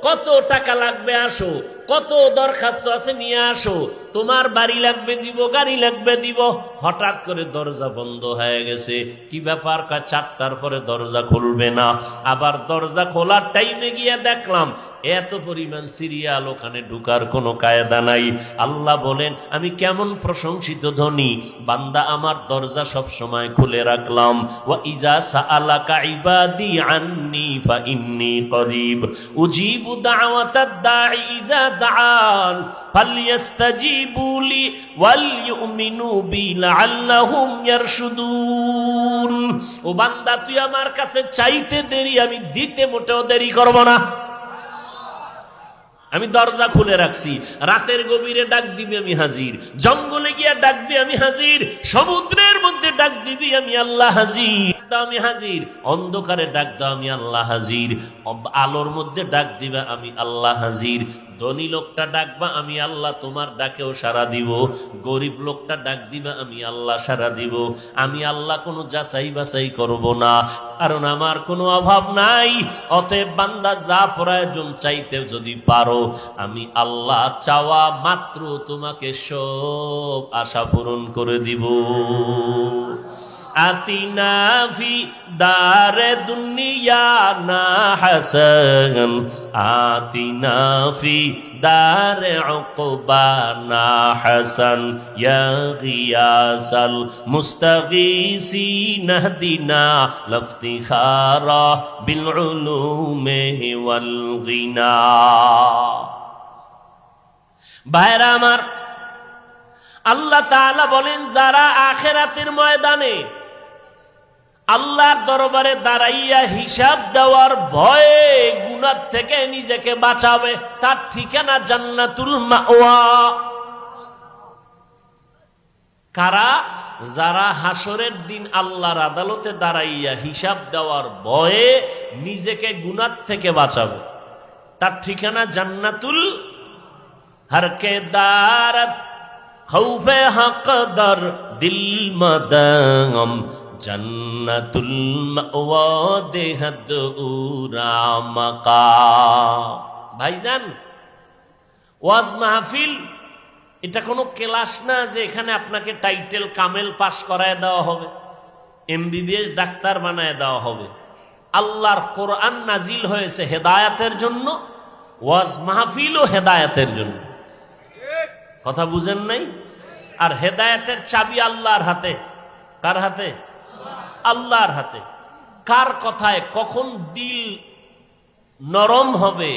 কত টাকা লাগবে আসো, কত দরখাস্ত আছে নিয়ে আসো, তোমার বাড়ি লাগবে দিব, গাড়ি লাগবে দিব। হঠাৎ করে দরজা বন্ধ হয়ে গেছে। কি ব্যাপার? 4টার পরে দরজা খুলবে না। আবার দরজা খোলার টাইমে গিয়ে দেখলাম এত পরিমাণ সিরিয়াল, ওখানে ঢুকার কোনো কায়দা নাই। আল্লাহ বলেন আমি কেমন প্রশংসিত ধনী বান্দা, আমার দরজা সব সময় খুলে রাখলাম। ওয়া ইজা সাআলাকা ইবাদি আন্নি ফাইন্নী করিব উজিবু দাওয়াতাদ দাঈ ইজা দাআন ফালইস্তাজিবু লি ওয়াল ইউমিনু বি লাআল্লাহুম ইয়ারশুদুন। ও বান্দা, তুই আমার কাছে চাইতে দেরি, আমি দিতে মোটেও দেরি করব না। আমি দরজা খুলে রাখছি। রাতের গভীরে ডাক দিবি, আমি হাজির। জঙ্গলে গিয়া ডাকবি, আমি হাজির। সমুদ্রের মধ্যে ডাক দিবি, আমি আল্লাহ হাজির, আমি হাজির। অন্ধকারে ডাক দাও, আমি আল্লাহ হাজির। আলোর মধ্যে ডাক দিবা, আমি আল্লাহ হাজির। ধনী লোকটা ডাকবা, আমি আল্লাহ তোমার ডাকেও সাড়া দিব। গরিব লোকটা ডাক দিবা, আমি আল্লাহ সাড়া দিব। আমি আল্লাহ কোনো যাচাই বাছাই করব না, কারণ আমার কোনো অভাব নাই। অতএব বান্দা, যা প্রয়োজন চাইতে যদি পারো, আমি আল্লাহ চাওয়া মাত্র তোমাকে সব আশা পূরণ করে দিব। আতিনা ফি দারে দুনিয়া না হাসান, আতিনা ফি দারে উকবা না হাসান, ইয়া গিয়াসাল মুস্তাগীসিন ইহদিনা লাফতিখারা বিল উলুমি ওয়াল গিনা। ভাইরা আমার, আল্লাহ তাআলা বলেন যারা আখিরাতের ময়দানে আল্লাহর দরবারে দাঁড়াইয়া হিসাব দেওয়ার ভয়ে গুনাহ থেকে নিজেকে বাঁচাবে, তার ঠিকানা জান্নাতুল মাওয়া। কারা? যারা হাসরের দিন আল্লাহর আদালতে দাঁড়াইয়া হিসাব দেওয়ার ভয়ে নিজেকে গুনাহ থেকে বাঁচাবে, তার ঠিকানা জান্নাতুল। হর কে দারত খৌফে হকদর দিল মদম জান্নাতুল মাওয়া দেহদ উরা মাকাম। ভাইজান, ওয়াজ মাহফিল এটা কোনো ক্লাস না যে এখানে আপনাকে টাইটেল কামেল পাস করায় দেওয়া হবে, এমবিবিএস ডাক্তার বানায় দেওয়া হবে। আল্লাহর কোরআন নাজিল হয়েছে হেদায়েতের জন্য, ওয়াজ মাহফিলও হেদায়েতের জন্য। কথা বুঝেন নাই? আর হেদায়েতের চাবি আল্লাহর হাতে। কার হাতে? আল্লাহর হাতে। কার কথায় কখন দিল নরম হবে,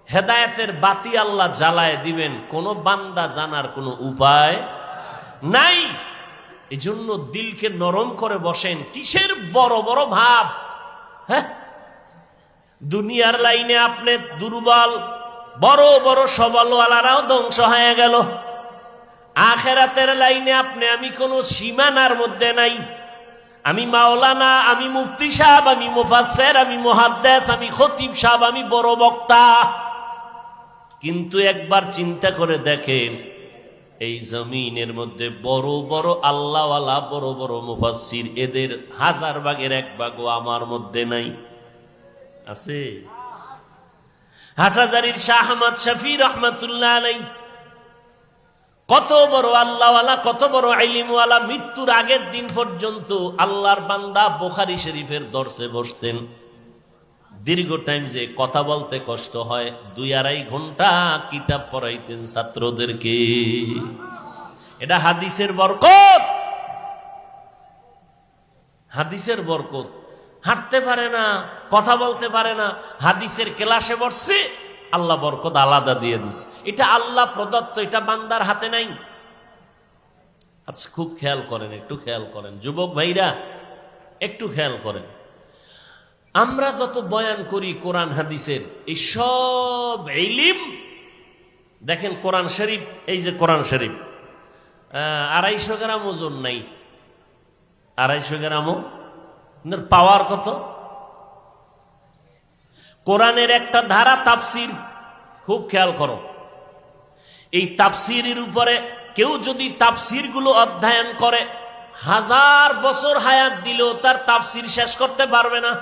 হেদায়েতের বাতি আল্লাহ জ্বালায় দিবেন, কোন বান্দা জানার কোনো উপায় নাই। এজন্য দিলকে নরম করে বসেন। কিসের বড় বড় ভাব? হ্যাঁ, দুনিয়ার লাইনে আপনি দুর্বল, বড় বড় সবলওয়ালারাও ধ্বংস হয়ে গেল। আখিরাতের লাইনে আপনি আমি কোনো সীমানার মধ্যে নাই। আমি মাওলানা, আমি মুফতি সাহেব, আমি মুফাসসির, আমি মুহাদ্দিস, আমি খতিব সাহেব, আমি বড় বক্তা। কিন্তু একবার চিন্তা করে দেখেন, এই জমিনের মধ্যে বড় বড় আল্লাহওয়ালা, বড় বড় মুফাসসির, এদের 1000 ভাগের 1 ভাগও আমার মধ্যে নাই। আছে? হাটহাজারীর শাহ আহমদ শফি রহমাতুল্লাহ আলাইহি কত বড় আল্লাহওয়ালা, কত বড় ইলমওয়ালা, মৃত্যুর আগের দিন পর্যন্ত আল্লাহর বান্দা বুখারী শরীফের দর্শে বসতেন। দীর্ঘ টাইম যে কথা বলতে কষ্ট হয়, 2-2.5 ঘন্টা কিতাব পড়াইতেন ছাত্রদেরকে। এটা হাদিসের বরকত, হাদিসের বরকত। হাঁটতে পারে না, কথা বলতে পারে না, হাদিসের ক্লাসে বসছে, আল্লাহ বরকত আলাদা দিয়ে দিছে। এটা আল্লাহ প্রদত্ত, এটা বান্দার হাতে নাই। আচ্ছা, খুব খেয়াল করেন, একটু খেয়াল করেন যুবক ভাইরা, একটু খেয়াল করেন। আমরা যত বয়ান করি কোরআন হাদিসের, এই সব ইলম দেখেন কোরআন শরীফ, এই যে কোরআন শরীফ 250 গ্রাম ওজন নাই, 250 গ্রামও পাওয়ার কত? কোরআনের একটা ধারা তাফসির, খুব খেয়াল করো। এই তাফসিরের উপরে কেউ যদি তাফসির গুলো অধ্যয়ন করে, 1000 বছর হায়াত দিলেও তার তাফসির শেষ করতে পারবে না।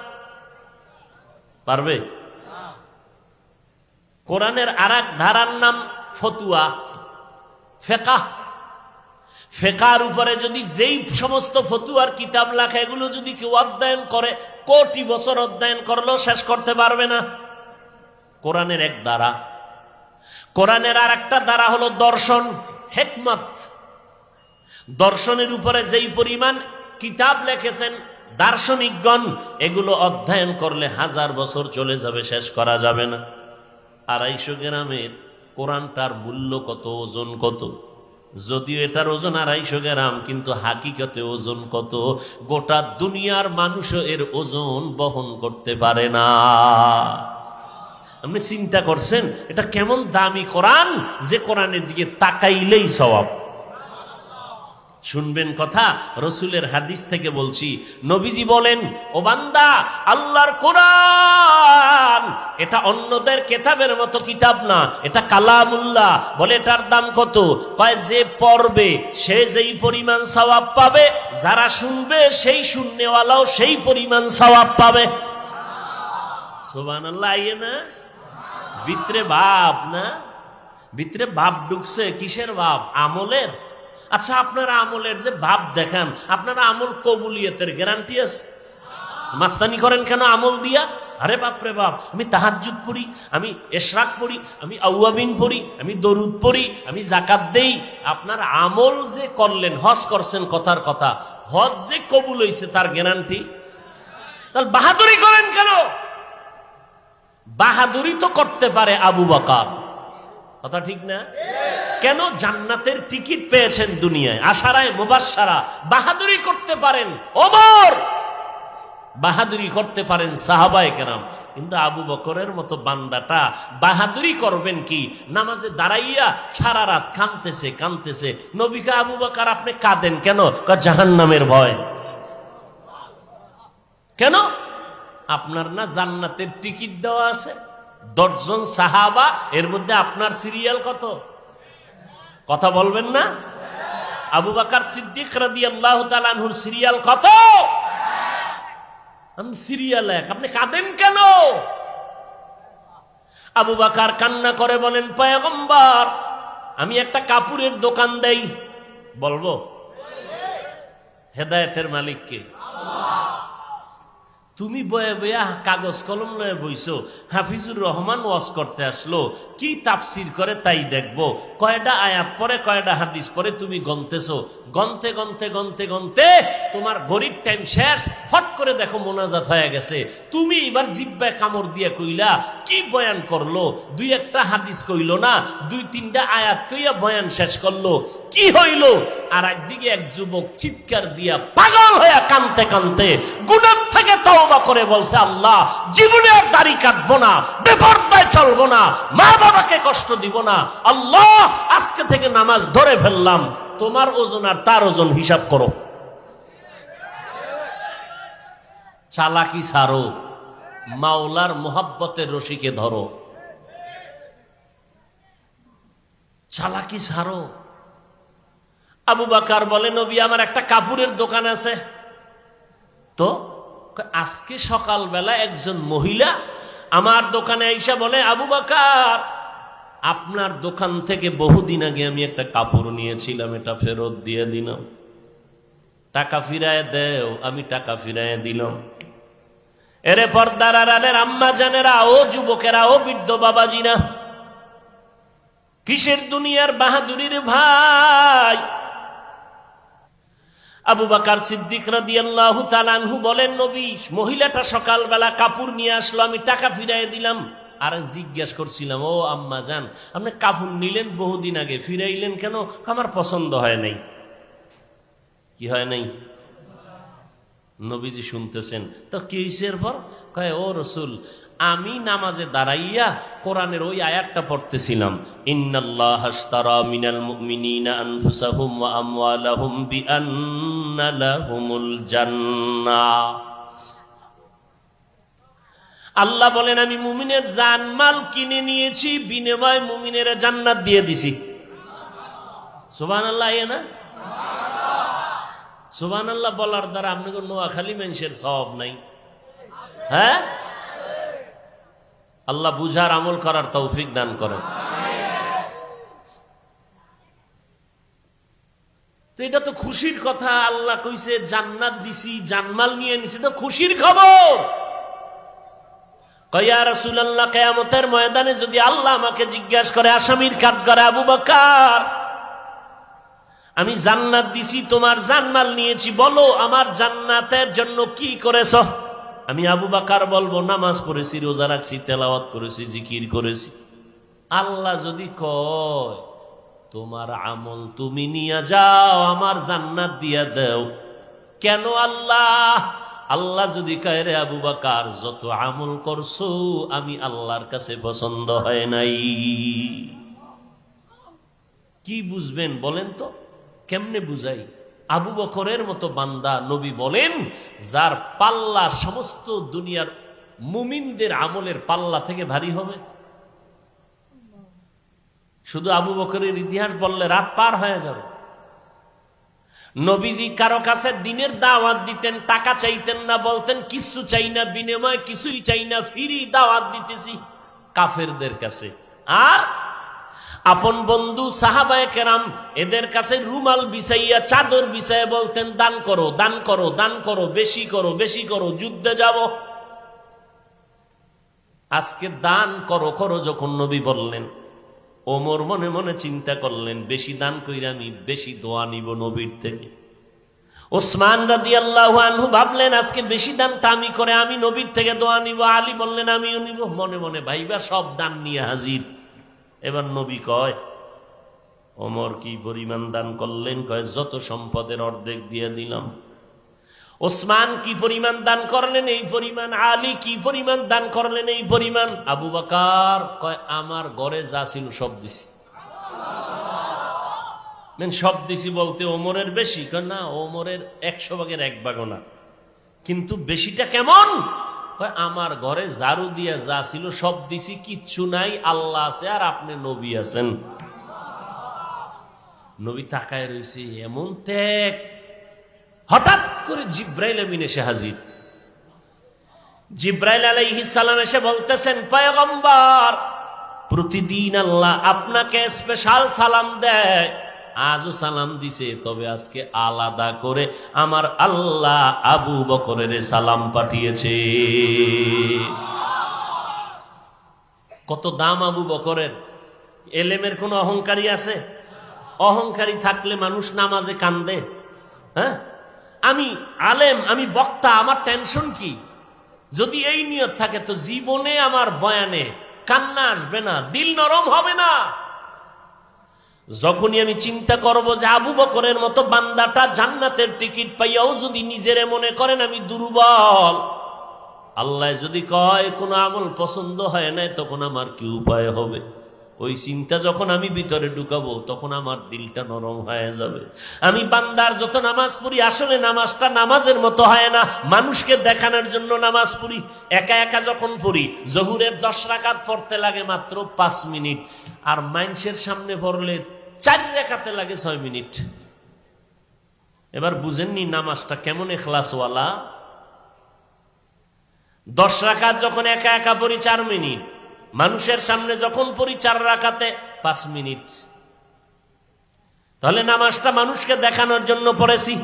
পারবে? কোরআনের আরেক ধারার নাম ফতুয়া, ফিকহ। ফিকহের উপরে যদি যেই সমস্ত ফতুয়ার কিতাব লেখা, এগুলো যদি কেউ অধ্যয়ন করে, কোটি বছর অধ্যয়ন করলেও শেষ করতে পারবে না। কোরআনের এক ধারা। কোরআনের আর একটা ধারা হলো দর্শন, হিকমত। দর্শনের উপরে যেই পরিমাণ কিতাব লিখেছেন দার্শনিকগণ, এগুলো অধ্যয়ন করলে 1000 বছর চলে যাবে, শেষ করা যাবে না। 250 গ্রামের কোরআনটার মূল্য কত, ওজন কত? যদিও এটার ওজন 250 গ্রাম, কিন্তু হাকিকতে ওজন কত? গোটা দুনিয়ার মানুষও এর ওজন বহন করতে পারে না। আপনি চিন্তা করছেন এটা কেমন দামি কোরআন, যে কোরআনের দিকে তাকাইলেই সওয়াব। শুনবেন কথা, রসুলের হাদিস থেকে বলছি। নবীজি বলেন, ও বান্দা, আল্লাহর কোরআন এটা অন্যদের কিতাবের মতো কিতাব না, এটা কালামুল্লাহ। বলে এটার দাম কত? কয় যে পড়বে সে যেই পরিমাণ সওয়াব পাবে, যারা শুনবে সেই শুননেওয়ালাও সেই পরিমাণ সওয়াব পাবে। সুবহানাল্লাহ। আইয়ে না ভিতরে ভাব, না ভিতরে ভাব ঢুকছে। কিসের ভাব? আমলের। আচ্ছা, আপনারা আমলের যে ভাব দেখান, আপনারা আমল কবুলিয়তের গ্যারান্টি আছে? মাস্তানি করেন কেন আমল দিয়া? আরে বাপরে বাপ, আমি তাহাজ্জুদ পড়ি, আমি ইশরাক পড়ি, আমি আউয়াবিন পড়ি, আমি দরুদ পড়ি, আমি যাকাত দেই। আপনার আমল যে করলেন, হজ করছেন, কথার কথা, হজ যে কবুল হইছে তার গ্যারান্টি? তাহলে বাহাদুরি করেন কেন? বাহাদুরি তো করতে পারে আবু বকর, কথা ঠিক না? কেন? জান্নাতের টিকিট পেয়েছেন দুনিয়ায়, আশারায়ে মুবাশশারা। বাহাদুরি করতে পারেন ওমর, বাহাদুরি করতে পারেন সাহাবায়ে কেরাম, কিন্তু আবু বকরের মতো বান্দাটা বাহাদুরি করবেন কি? নামাজে দাঁড়াইয়া সারা রাত কাঁদতেছে কাঁদতেছে। নবীকে, আবু বকর আপনি কাঁদেন কেন? জাহান্নামের ভয়। কেন? আপনার না জান্নাতের টিকিট দেওয়া আছে? 10 জন সাহাবা, এর মধ্যে আপনার সিরিয়াল কত? কথা বলবেন না? আবু বকর সিদ্দিক রাদিয়াল্লাহু তাআলা আনহুর সিরিয়াল কত? আমি সিরিয়াল 1। আপনি কাঁদেন কেন? আবু বকর কান্না করে বলেন, পয়গম্বর, আমি একটা কাপড়ের দোকান দেই। বলবো? হেদায়েতের মালিক কে? তুমি বয়ে বয়া কাগজ কলম লয়ে বইছো। হাফিজুর রহমান ওয়াজ করতে আসলো, কি তাফসির করে তাই দেখবো, কয়টা আয়াত পরে কয়টা হাদিস পরে তুমি গনতেছো। গনতে গনতে গনতে গনতে তোমার ঘড়ির টাইম শেষ। ফট করে দেখো মোনাজাত হয়ে গেছে। তুমি এবার জিব্বায় কামড় দিয়ে কইলা, কি বয়ান করলো? 2-1টা হাদিস কইলো না, 2-3টা আয়াত কইয়া বয়ান শেষ করলো। কি হইল? আর একদিকে এক যুবক চিৎকার দিয়া পাগল হইয়া কানতে কানতে গুনাহ থেকে তওবা করে বলছে, আল্লাহ, জীবনে আর দাড়ি কাটবো না, বেপরদায় চলবো না, মা বাবাকে কষ্ট দিব না। আল্লাহ, আজকে থেকে নামাজ ধরে ফেললাম। তোমার ওজন আর তার ওজন হিসাব করো। চালাকি ছাড়ো, মাওলার মোহাব্বতের রশিকে ধরো। চালাকি ছাড়ো। আবু বকর বলে, নবী, আমার একটা কাপড়ের দোকান আছে। তো আজকে সকালবেলা একজন মহিলা আমার দোকানে আইসা বলে, আবু বকর, আপনার দোকান থেকে বহুদিন আগে আমি একটা কাপড় নিয়েছিলাম, এটা ফেরত দিয়ে দিলাম, টাকা ফিরায় দেও। আমি টাকা ফিরায় দিলাম। এরে পর্দার আড়ালের আম্মা জানেরা, ও যুবকেরা, ও বৃদ্ধ বাবাজিরা, কিসের দুনিয়ার বাহাদুরির ভাই? আবু বকর সিদ্দিক রাদিয়াল্লাহু তাআলা আনহু বলেন, নবী, মহিলাটা সকালবেলা কাপড় নিয়ে আসলো, আমি টাকা ফিরাই দিলাম। আর জিজ্ঞেস করছিলাম, ও আম্মা জান, আপনি কাপড় নিলেন বহুদিন আগে, ফিরাইলেন কেন? আমার পছন্দ হয় নাই। কি হয় নাই? নবীজি শুনতেছেন। তো কি হইছে এরপর? কয়, ও রাসূল, আমি নামাজে দাঁড়াইয়া কোরআনের ওই আয়াতটা পড়তেছিলাম, ইন্নাল্লাহা আশতারা মিনাল মুমিনিনা আনফুসাহুম ওয়া আমওয়ালাহুম বিআন্না লাহুমুল জান্নাহ। আল্লাহ বলেন, আমি মুমিনের জানমাল কিনে নিয়েছি, বিনিময়ে মুমিনের জান্নাত দিয়ে দিছি। সুবহানাল্লাহ। না সুবহানাল্লাহ বলার দ্বারা আপনাকে নোয়াখালী মানুষের সওয়াব নাই? হ্যাঁ, আল্লাহ বুঝার আমল করার তৌফিক দান করেন। তো এটা তো খুশির কথা, আল্লাহ কইছে জান্নাত দিছি, জানমাল নিয়ে নিছি, তো খুশির খবর। কয়া রাসূলুল্লাহ, কিয়ামতের ময়দানে যদি আল্লাহ আমাকে জিজ্ঞাসা করে, আসামির কাঠগড়ে আবু বকর, আমি জান্নাত দিছি, তোমার জানমাল নিয়েছি, বলো আমার জান্নাতের জন্য কি করেছ? আমি আবু বকর বলবো, নামাজ পড়েছি, রোজা রাখছি, তেলাওয়াত করেছি, জিকির করেছি। আল্লাহ যদি কয় তোমার আমল তুমি নিয়ে যাও, আমার জান্নাত দিয়া দাও, কেন আল্লাহ? আল্লাহ যদি কয়, রে আবু বকর, যত আমল করছো আমি আল্লাহর কাছে পছন্দ হয় নাই। কি বুঝবেন বলেন তো? কেমনে বুঝাই? আবু বকরের মতো বান্দা নবী বলেন, যার পাল্লা সমস্ত দুনিয়ার মুমিনদের আমলের পাল্লা থেকে ভারী হবে। শুধু আবু বকরের ইতিহাস বললে রাত পার হয়ে যাবে। নবীজি কারো কাছে দিনের দাওয়াত দিতেন, টাকা চাইতেন না, বলতেন কিছু চাই না, বিনিময় কিছুই চাই না, ফ্রি দাওয়াত দিতেছি কাফেরদের কাছে। আর আপন বন্ধু সাহাবায়ে কেরাম, এদের কাছে রুমাল বিছাইয়া, চাদর বিছাইয়া বলতেন, দান করো, দান করো, দান করো, বেশি করো, বেশি করো, যুদ্ধে যাব। আজকে দান করো করো যখন নবী বললেন, ওমর মনে মনে চিন্তা করলেন, বেশি দান কইরা আমি বেশি দোয়া নিব নবীর থেকে। ওসমান রাদিয়াল্লাহু আনহু ভাবলেন, আজকে বেশি দানটা আমি করে আমি নবীর থেকে দোয়া নিব। আলী বললেন, আমিও নিব। মনে মনে ভাইবা সব দান নিয়ে হাজির। এবার নবী কয়, ওমর কি পরিমাণ দান করলেন? কয়, যত সম্পদের অর্ধেক দিয়ে দিলাম। ওসমান কি পরিমাণ দান করলেন? এই পরিমাণ। আলী কি পরিমাণ দান করলেন? এই পরিমাণ। আবু বকর কয়, আমার ঘরে যা ছিল সব দিছি। সব দিছি বলতে ওমরের বেশি? কয় না, ওমরের 100 ভাগের 1 ভাগও না, কিন্তু বেশিটা কেমন? কয়, আমার ঘরে ঝাড়ু দিয়ে যা ছিল সব দিছি, কিচ্ছু নাই, আল্লাহ আছে আর আপনি নবী আছেন। নবী তাকায় রয়েছে, এমন ত্যাগ। হঠাৎ করে জিব্রাইল আমিন এসে হাজির। জিব্রাইল আলাইহিস সালাম এসে বলতেছেন, পয়গম্বর, প্রতিদিন আল্লাহ আপনাকে স্পেশাল সালাম দেয়, আজও সালাম দিছে, তবে আজকে আলাদা করে আমার আল্লাহ আবু বকরের সালাম পাঠিয়েছে। কত দাম আবু বকরের! এলেমের কোন অহংকারী আছে? অহংকারী থাকলে মানুষ নামাজে কান্দে? হ্যাঁ, আমি আলেম, আমি বক্তা, আমার টেনশন কি? যদি এই নিয়ত থাকে তো জীবনে আমার বয়ানে কান্না আসবে না, দিল নরম হবে না। যখনই আমি চিন্তা করব যে আবু বকরের মতো বান্দাটা জান্নাতের টিকিট পাইয়াও যদি নিজেরে মনে করেন আমি দুর্বল, আল্লাহ যদি কয় কোন আমল পছন্দ হয় না, তখন আমার কি উপায় হবে? ওই চিন্তা যখন আমি ভিতরে ঢুকাবো, তখন আমার দিলটা নরম হয়ে যাবে। আমি বান্দার যত নামাজ পড়ি, আসলে নামাজটা নামাজের মতো হয় না, মানুষকে দেখানোর জন্য নামাজ পড়ি। একা একা যখন পড়ি, জহুরের 10 রাকাত পড়তে লাগে মাত্র 5 মিনিট, আর মানুষের সামনে পড়লে 4 রাকাতে লাগে 6 মিনিট। এবার বুঝেননি নামাজটা কেমন ইখলাসওয়ালা? 10 রাকাত যখন একা একা পড়ি 4 মিনিট, মানুষের সামনে যখন পড়ি 4 রাকাতে 5 মিনিট। তাহলে নামাজটা মানুষকে দেখানোর জন্য পড়েছি।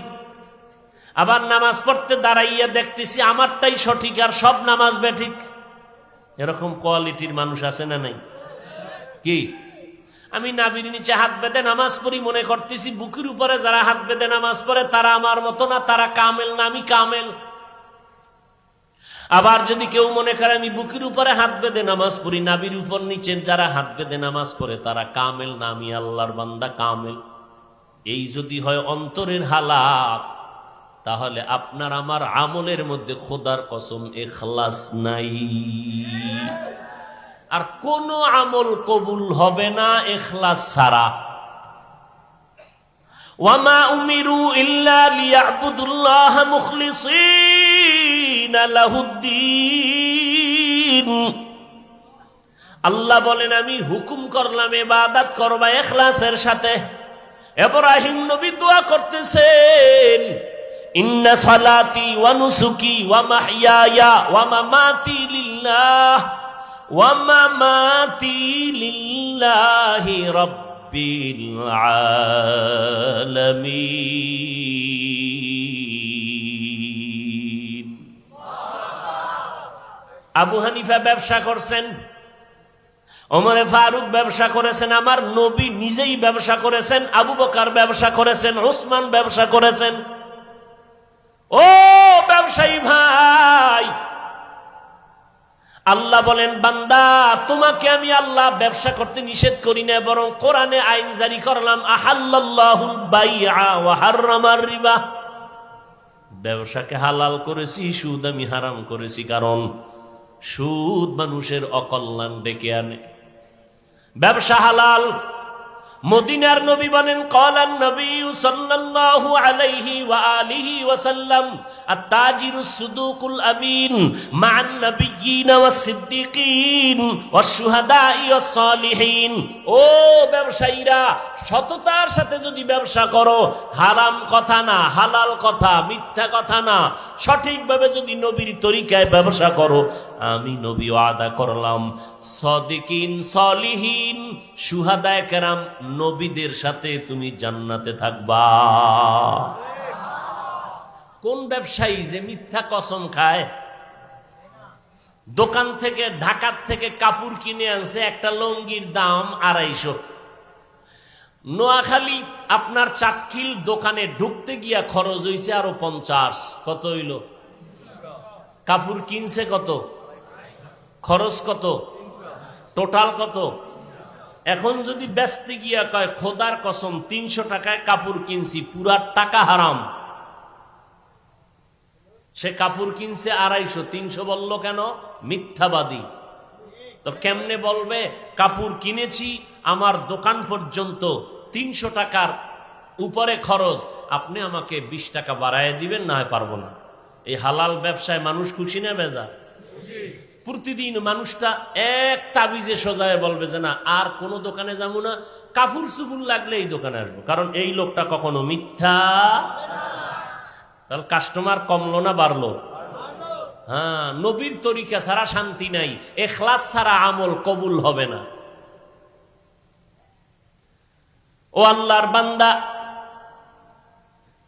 আবার নামাজ পড়তে দাঁড়াইয়া দেখতেছি আমারটাই সঠিক আর সব নামাজ বেঠিক। এরকম কোয়ালিটির মানুষ আছে না নাই? কি, আমি নাভির নিচে হাত বেঁধে নামাজ পড়ি, মনে করতেছি বুকের উপরে যারা হাত বেঁধে নামাজ পড়ে তারা আমার মতো না, তারা কামেল না, আমি কামেল। আবার যদি কেউ মনে করে আমি বুকের উপরে হাত বেঁধে নামাজ পড়ি, নাভির উপর নিচে যারা হাত বেঁধে নামাজ পড়ে তারা কামেল না, আমি আল্লাহর বান্দা কামেল। এই যদি হয় অন্তরের হালাত, তাহলে আপনার আমার আমলের মধ্যে খোদার কসম ইখলাস নাই, আর কোন আমল কবুল হবে না ইখলাস ছাড়া। ওয়ামা উমিরু ইল্লা লিয়াবুদুল্লাহ মুখলিসিনা লাহুদ্দিন। আল্লাহ বলেন, আমি হুকুম করলাম ইবাদত করবা ইখলাসের সাথে। ইব্রাহিম নবী দোয়া করতেছেন, ইন্না সালাতি ওয়া নুসুকি ওয়া মাহইয়ায়া ওয়া মামাতি লিল্লাহ ওয়া মামাতি লিল্লাহি রাব্বিল আলামিন। আবু হানিফা ব্যবসা করছেন, ওমরে ফারুক ব্যবসা করেছেন, আমার নবী নিজেই ব্যবসা করেছেন, আবু বকর ব্যবসা করেছেন, ওসমান ব্যবসা করেছেন। ও ব্যবসায়ী ভাই, আল্লাহ বলেন বান্দা তোমাকে আমি আল্লাহ ব্যবসা করতে নিষেধ করি না, বরং কোরআনে আইন জারি করলাম, আহাল্লাল্লাহুল বাইআ ওয়া হাররামার রিবা। ব্যবসাকে হালাল করেছি, সুদ আমি হারাম করেছি, কারণ সুদ মানুষের অকল্যাণ ডেকে আনে। ব্যবসা হালাল। মদিনার নবী বলেন, ক্বালান নবী সাল্লাল্লাহু আলাইহি ওয়া আলিহি ওয়া সাল্লাম, আত-তাজিরুস সুদুকুল আমিন মা'আন নাবিয়্যিন ওয়াস সিদ্দিকিন ওয়াস শুহাদাই ওয়াস সালিহিন। ও ব্যবসায়ীরা, সততার সাথে যদি ব্যবসা করো, হারাম কথা না, হালাল কথা, মিথ্যা কথা না, সঠিকভাবে যদি নবীর তরিকায় ব্যবসা করো, আমি নবী ওয়াদা করলাম সাদিকিন, সালিহিন, শুহাদায়ে কেরাম, নবীদের সাথে তুমি জান্নাতে থাকবা। কোন ব্যবসায়ী যে মিথ্যা কসম খায়? দোকান থেকে, ঢাকার থেকে কাপড় কিনে আনছে, একটা লঙ্গির দাম 250। নোয়াখালী আপনার চাটখিল দোকানে ঢুকতে গিয়া খরচ হইছে আরো 50। কত হইল? কাপড় কিনছে কত, খরচ কত, টোটাল কত? এখন যদি বেচতে গিয়া কয় খোদার কসম 300 টাকায় কাপড় কিনছি, পুরা টাকা হারাম। সে কাপড় কিনছে 250, 300 বলল কেন? মিথ্যাবাদী। তো কেমনে বলবে কাপড় কিনেছি, আমার দোকান পর্যন্ত 300 টাকার উপরে খরচ, আপনি আমাকে 20 টাকা বাড়ায় দিবেন, না হয় পারবো না। এই হালাল ব্যবসায় মানুষ খুশি না বেজা? প্রতিদিন মানুষটা এক তাবিজে সোজায় বলবে যে না, আর কোন দোকানে যাবো না, কাপড় চুপুর লাগলে এই দোকানে আসবো, কারণ এই লোকটা কখনো মিথ্যা। তাহলে কাস্টমার কমলো না বাড়লো? হ্যাঁ, নবীর তরিকা ছাড়া শান্তি নাই, ইখলাস ছাড়া আমল কবুল হবে না। ও আল্লাহর বান্দা,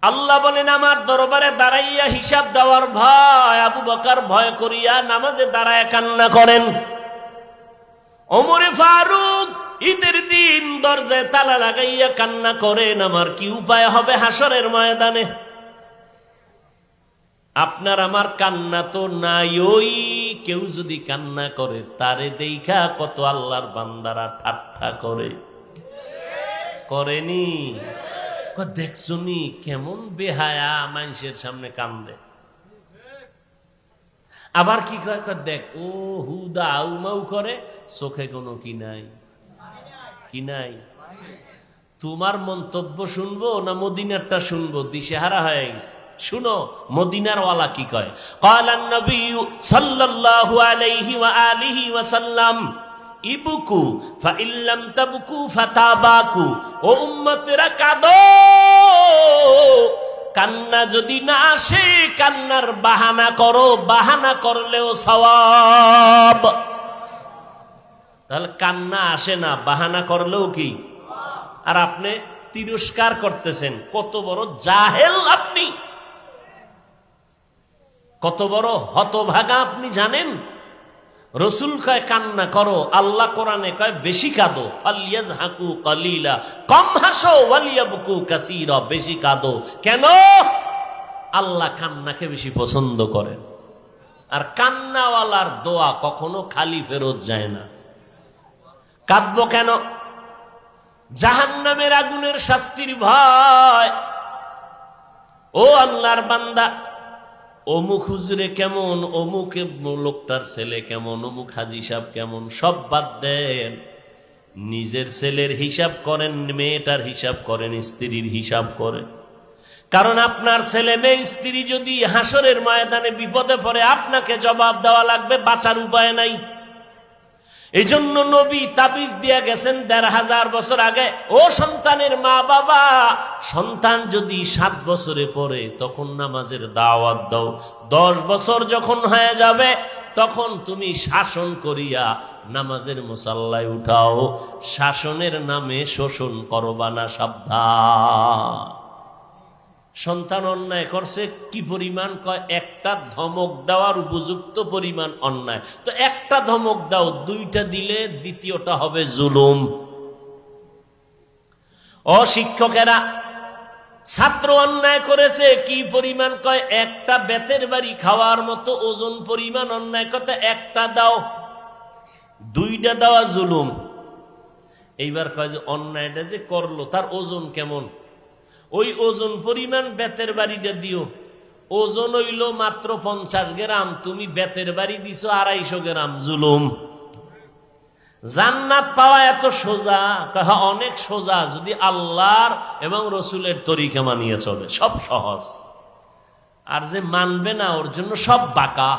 আল্লাহ বলেন আমার দরবারে দাঁড়াইয়া হিসাব দেওয়ার ভয়, আবু বকর ভয় করিয়া নামাজে দাঁড়ায় কান্না করেন। ওমরে ফারুক ঈদের দিন দরজায় তালা লাগাইয়া কান্না করেন, আমার কি উপায় হবে হাসরের ময়দানে। আপনার আমার কান্না তো নাই, ওই কেউ যদি কান্না করে তারে দেইখা কত আল্লাহর বান্দারা ঠাট্টা করে, করেনি? দেখছুনি কেমন বেহায়া মানুষের সামনে কান্দে। আবার কি কয়, দেখ ও হুদা আউমাউ করে, চোখে কোনো কি নাই, কি নাই। তোমার মন্তব্য শুনবো না মদিনারটা শুনবো? দিশেহারা হয়ে গেছে। শুনো মদিনার ওয়ালা কি কয়। ক্বালান নবী সাল্লাল্লাহু আলাইহি ওয়া আলিহি ওয়া সাল্লাম, ইবকু ফাইল্লাম তাবকু ফাতাবাকু। ও উম্মতেরা কাঁদো, কান্না যদি না আসে কান্নার বাহানা করো, বাহানা করলেও সওয়াব। তাহলে কান্না আসে না, বাহানা করলেও কি? আর আপনি তিরস্কার করতেছেন। কত বড় জাহেল আপনি, কত বড় হতভাগা আপনি জানেন? রসুল কয় কান্না করো, আল্লাহ কোরআনে কয় বেশি কাঁদো। ফালইয়াজহাকু কালিলা, কম হাসো, ওয়ালিয়াবকু কাসীরা, বেশি কাঁদো। কেন? আল্লাহ কান্নাকে বেশি পছন্দ করেন। আর কান্নাওয়ালার দোয়া কখনো খালি ফেরত যায় না। কাঁদবো কেন? জাহান্নামের আগুনের শাস্তির ভয়। ও আল্লাহর বান্দা, অমুক হুজুরে কেমন, অমুক লোকটার ছেলে কেমন, অমুক হাজি সাহেব কেমন, সব বাদ দেন। নিজের ছেলের হিসাব করেন, মেয়েটার হিসাব করেন, স্ত্রীর হিসাব করেন। কারণ আপনার ছেলে মেয়ে স্ত্রী যদি হাসরের ময়দানে বিপদে পড়ে, আপনাকে জবাব দেওয়া লাগবে, বাঁচার উপায় নাই। এই জন্য নবী তাবিজ দিয়ে গেছেন ১৫০০ বছর আগে, ও সন্তানের মা বাবা, সন্তান যদি ৭ বছরে পড়ে তখন নামাজের দাওয়াত দাও। ১০ বছর যখন হয়ে যাবে তখন তুমি শাসন করিয়া নামাজের মুসাল্লায় উঠাও। শাসনের নামে শোষণ করবা না, সাবধান। সন্তান অন্যায় করছে, কি পরিমাণ কয়, একটা ধমক দেওয়ার উপযুক্ত পরিমাণ অন্যায়। তো একটা ধমক দাও, দুইটা দিলে দ্বিতীয়টা হবে জুলুম। শিক্ষকেরা ছাত্র অন্যায় করেছে, কি পরিমাণ কয়, একটা বেতের বাড়ি খাওয়ার মতো ওজন পরিমাণ অন্যায়, কথা একটা দাও, দুইটা দেওয়া জুলুম। এইবার কয় যে অন্যায়টা যে করলো তার ওজন কেমন, ওই ওজন পরিমাণ বেতের বাড়িটা দিও। ওজন হইল মাত্র 50 গ্রাম, তুমি বেতের বাড়ি দিছো 250 গ্রাম, জুলুম। জান্নাত পাওয়া এত সোজা? অনেক সোজা, যদি আল্লাহর এবং রসুলের তরিকা মানিয়ে চলে, সব সহজ। আর যে মানবে না ওর জন্য সব বাঁকা।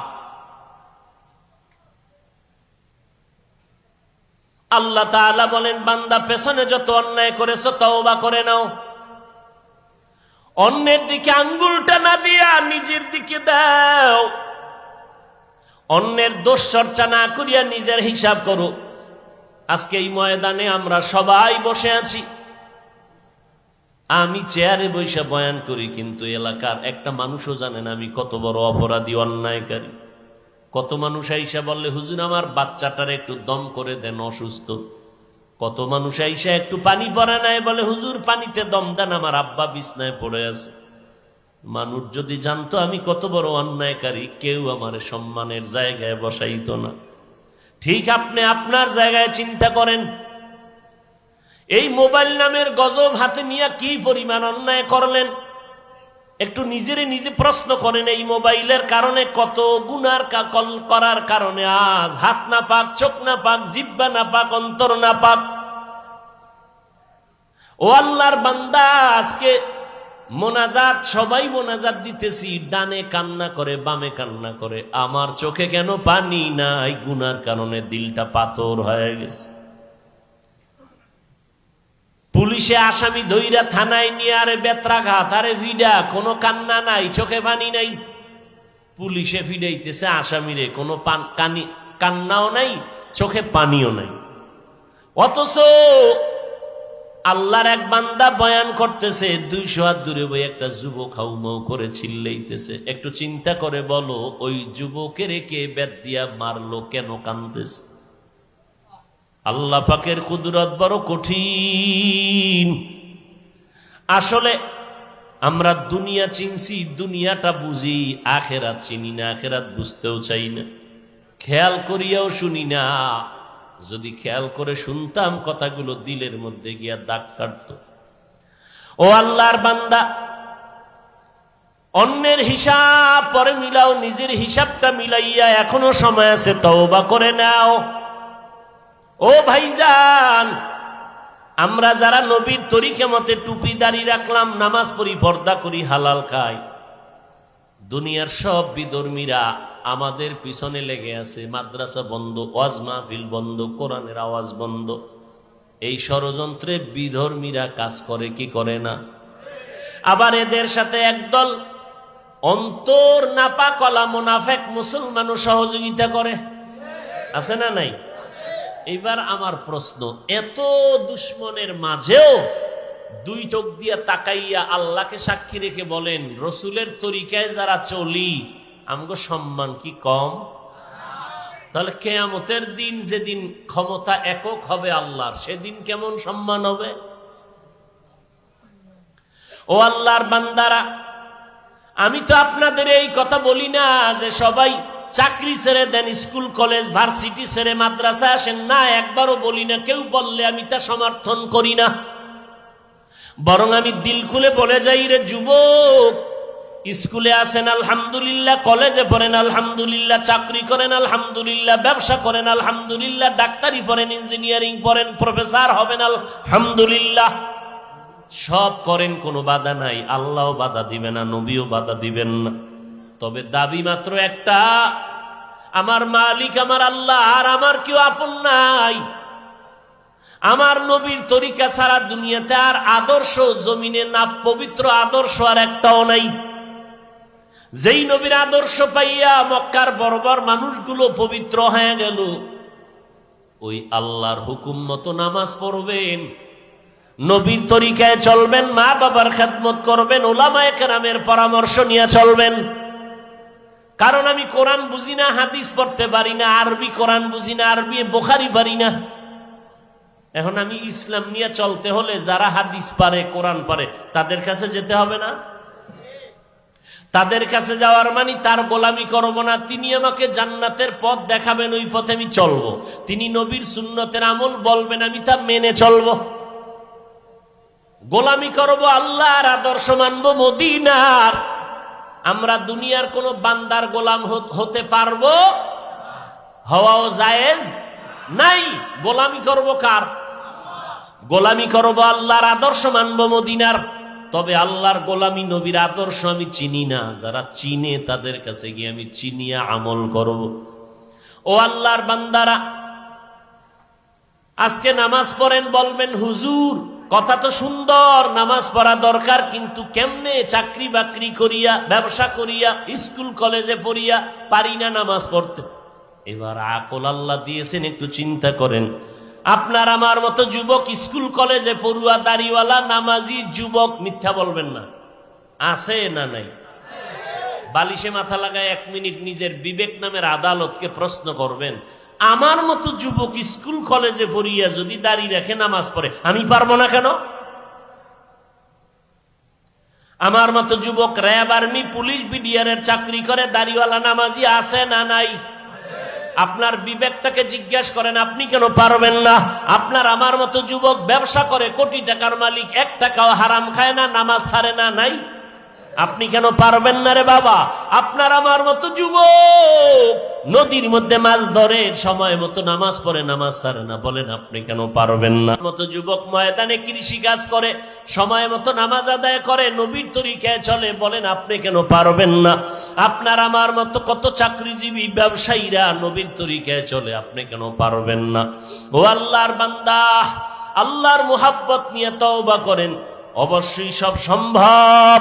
আল্লাহ তাআলা বলেন, বান্দা পেছনে যত অন্যায় করেছো তওবা করে নাও। অন্যের দিকে আঙ্গুলটা না দিয়া নিজের দিকে দাও। অন্যের দোষ চর্চা না করিয়া নিজের হিসাব করো। আজকে এই ময়দানে আমরা সবাই বসে আছি, আমি চেয়ারে বসে বয়ান করি, কিন্তু এলাকার একটা মানুষও জানে না আমি কত বড় অপরাধী, অন্যায়কারী। কত মানুষ আইসা বললে, হুজুর আমার বাচ্চাটার একটু দম করে দেন, অসুস্থ। কত মানুষ আইসা একটু পানি পরে নাই, বলে হুজুর পানিতে দম দেন, আমার আব্বা বিছনায় পড়ে আছে। মানুষ যদি জানতো আমি কত বড় অন্যায়কারী, কেউ আমার সম্মানের জায়গায় বসাইতো না। ঠিক আপনি আপনার জায়গায় চিন্তা করেন, এই মোবাইল নামের গজব হাতে নিয়ে কি পরিমাণ অন্যায় করলেন। একটু নিজেরে নিজে প্রশ্ন করেন, এই মোবাইলের কারণে কত গুনার করার কারণে আজ হাত না পাক, চোখ না পাক, জিহ্বা না পাক, অন্তর না পাক। ও আল্লাহর বান্দা, আজকে মোনাজাত, সবাই মোনাজাত দিতেছি, ডানে কান্না করে, বামে কান্না করে, আমার চোখে কেন পানি নাই? গুনার কারণে দিলটা পাথর হয়ে গেছে। পুলিশে আসামি ধইরা থানায় নিয়ে, আরে বেত্রাঘাত, আরে ভিডা, কোনো কান্না নাই, চোখে পানি নাই। পুলিশে ফিডাইতেছে আসামিরে, কোনো কান্নাও নাই, চোখে পানিও নাই। অথচ আল্লাহর এক বান্দা বয়ান করতেছে, 200 হাত দূরে বই একটা যুবক হাউমাউ করে চিল্লাইতেছে। একটু চিন্তা করে বলো, ওই যুবকের কে বেত দিয়া মারলো, কেন কাঁদতেছে? আল্লাহ পাকের কুদরত বড় কঠিন। আসলে আমরা দুনিয়া চিনছি, দুনিয়াটা বুঝি, আখেরাত চিনি না, আখেরাত বুঝতেও চাই না, খেয়াল করিয়াও শুনি না। যদি খেয়াল করে শুনতাম, কথাগুলো দিলের মধ্যে গিয়া দাগ কাটত। ও আল্লাহর বান্দা, অন্যের হিসাব পরে মিলাও, নিজের হিসাবটা মিলাইয়া এখনো সময় আছে, তওবা করে নাও। ও ভাইজান, আমরা যারা নবীর তরিকা মতে টুপি দাড়ি রাখলাম, নামাজ পড়ি, পর্দা করি, হালাল খাই, দুনিয়ার সব বিধর্মীরা আমাদের পিছনে লেগে আছে। মাদ্রাসা বন্ধ, ওয়াজ মাহফিল বন্ধ, কোরআনের আওয়াজ বন্ধ। এই ষড়যন্ত্রে বিধর্মীরা কাজ করে কি করে না? আবার এদের সাথে একদল অন্তর নাপা কলা মুনাফেক মুসলমানও সহযোগিতা করে, আছে না নাই? এইবার আমার প্রশ্ন, এত দুশ্মনের মাঝেও দুই চোখ দিয়ে তাকাইয়া আল্লাহকে সাক্ষী রেখে বলেন, রসুলের তরিকায় যারা চলি, আমগো সম্মান কি কম? তাহলে কিয়ামতের দিন, যেদিন ক্ষমতা একক হবে আল্লাহর, সেদিন কেমন সম্মান হবে? ও আল্লাহর বান্দারা, আমি তো আপনাদের এই কথা বলি না যে সবাই চাকরি ছেড়ে দেন, স্কুল কলেজ ভার্সিটি ছেড়ে মাদ্রাসা আসেন, না, একবারও বলি না। কেউ বললে আমি তা সমর্থন করি না, বরং আমি দিল খুলে বলে যাই, রে যুবক, স্কুলে আসেন আলহামদুলিল্লাহ, কলেজে পড়েন আলহামদুলিল্লাহ, চাকরি করেন আলহামদুলিল্লাহ, ব্যবসা করেন আলহামদুলিল্লাহ, ডাক্তারি পড়েন, ইঞ্জিনিয়ারিং পড়েন, প্রফেসর হবেন আলহামদুলিল্লাহ, সব করেন, কোনো বাধা নাই। আল্লাহও বাধা দিবে না, নবীও বাধা দিবেন না। তবে দাবি মাত্র একটা, আমার মালিক আমার আল্লাহ, আর আমার কেউ আপন নাই। আমার নবীর তরিকা ছাড়া দুনিয়াতে আর আদর্শ জমিনে না, পবিত্র আদর্শ আর একটাও নাই। যেই নবীর আদর্শ পাইয়া মক্কার বর্বর মানুষগুলো পবিত্র হয়ে গেল, ওই আল্লাহর হুকুম মতো নামাজ পড়বেন, নবীর তরিকায় চলবেন, মা বাবার খেদমত করবেন, ওলামায়ে কেরামের পরামর্শ নিয়ে চলবেন। কারণ আমি কোরআন বুঝি না, হাদিস পড়তে পারি না, আরবি কোরআন বুঝি না, আরবি বুখারী পারি না। এখন আমি ইসলাম নিয়ে চলতে হলে যারা হাদিস পারে, কোরআন পারে, তাদের কাছে যেতে হবে না? তাদের কাছে যাওয়ার মানে তার গোলামি করব না, তিনি আমাকে জান্নাতের পথ দেখাবেন, ওই পথে আমি চলবো। তিনি নবীর সুন্নতের আমল বলবেন, আমি তা মেনে চলবো। গোলামি করব আল্লাহর, আদর্শ মানবো মদিনার। আমরা দুনিয়ার কোন বান্দার গোলাম হতে পারবো? হওয়াও জায়েজ নাই। গোলামি করব কার? গোলামি করব আল্লাহর, আদর্শ মানবো মদিনার। তবে আল্লাহর গোলামি, নবীর আদর্শ আমি চিনি না, যারা চিনে তাদের কাছে গিয়ে আমি চিনিয়া আমল করব। ও আল্লাহর বান্দারা, আজকে নামাজ পড়েন, বলবেন হুজুর কথা তো সুন্দর, নামাজ পড়া দরকার, কিন্তু কেমনে? চাকরি বাকরি করিয়া, ব্যবসা করিয়া, স্কুল কলেজে পড়িয়া পারি না নামাজ পড়তে। এবার আকল আল্লাহ দিয়েছেন, একটু চিন্তা করেন। আপনার আমার মতো যুবক, স্কুল কলেজে পড়ুয়া, দাড়িওয়ালা, নামাজি যুবক, মিথ্যা বলবেন না, আছে না নাই? বালিশে মাথা লাগায় 1 মিনিট নিজের বিবেক নামের আদালতকে প্রশ্ন করবেন, আমার মতো যুবক স্কুল কলেজে পড়িয়া যদি দাড়ি রেখে নামাজ পড়ে, আমি পারবো না কেন? আমার মতো যুবক র্যাব, আর্মি, পুলিশ, বিডিআরের চাকরি করে, দাড়িওয়ালা, নামাজি আছে না নাই? আপনার বিবেকটাকে জিজ্ঞাসা করেন, আপনি কেন পারবেন না? আপনার আমার মতো যুবক ব্যবসা করে, কোটি টাকার মালিক, 1 টাকাও হারাম খায় না, নামাজ ছাড়ে না, নাই? আপনি কেন পারবেন না রে বাবা? আপনার আমার মতো যুবক নদীর মধ্যে মাছ ধরে, সময় মতো নামাজ পড়ে, নামাজ ছাড়ে না, বলেন আপনি কেন পারবেন না? মতো যুবক ময়দানে কৃষি কাজ করে, সময় মতো নামাজ আদায় করে, নবীর তরিকায় চলে, বলেন আপনি কেন পারবেন না? আপনার আমার মতো কত চাকরিজীবী ব্যবসায়ীরা নবীর তরিকায় চলে, আপনি কেন পারবেন না? ও আল্লাহর বান্দা, আল্লাহর মুহাব্বত নিয়ে তওবা করেন, অবশ্যই সব সম্ভব।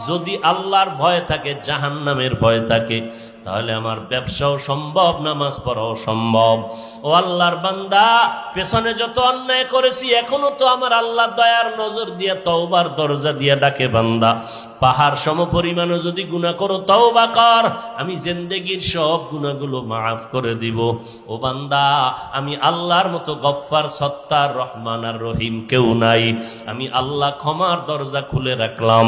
যদি আল্লাহর ভয় থাকে, জাহান্নামের ভয় থাকে, তাহলে আমার ব্যবসাও সম্ভব, নামাজ পড়াও সম্ভব। ও আল্লাহর বান্দা, পেছনে যত অন্যায় করেছি, এখনো তো আমার আল্লাহ দয়ার নজর দিয়ে তওবার দরজা দিয়ে ডাকে, বান্দা পাহাড় সম পরিমাণও যদি গুনাহ করো, তওবা কর, আমি জিন্দেগীর সব গুনাহগুলো মাফ করে দিব। ও বান্দা, আমি আল্লাহর মতো গফফার, সত্তার, রহমান আর রহিম কেউ নাই। আমি আল্লাহ ক্ষমার দরজা খুলে রাখলাম।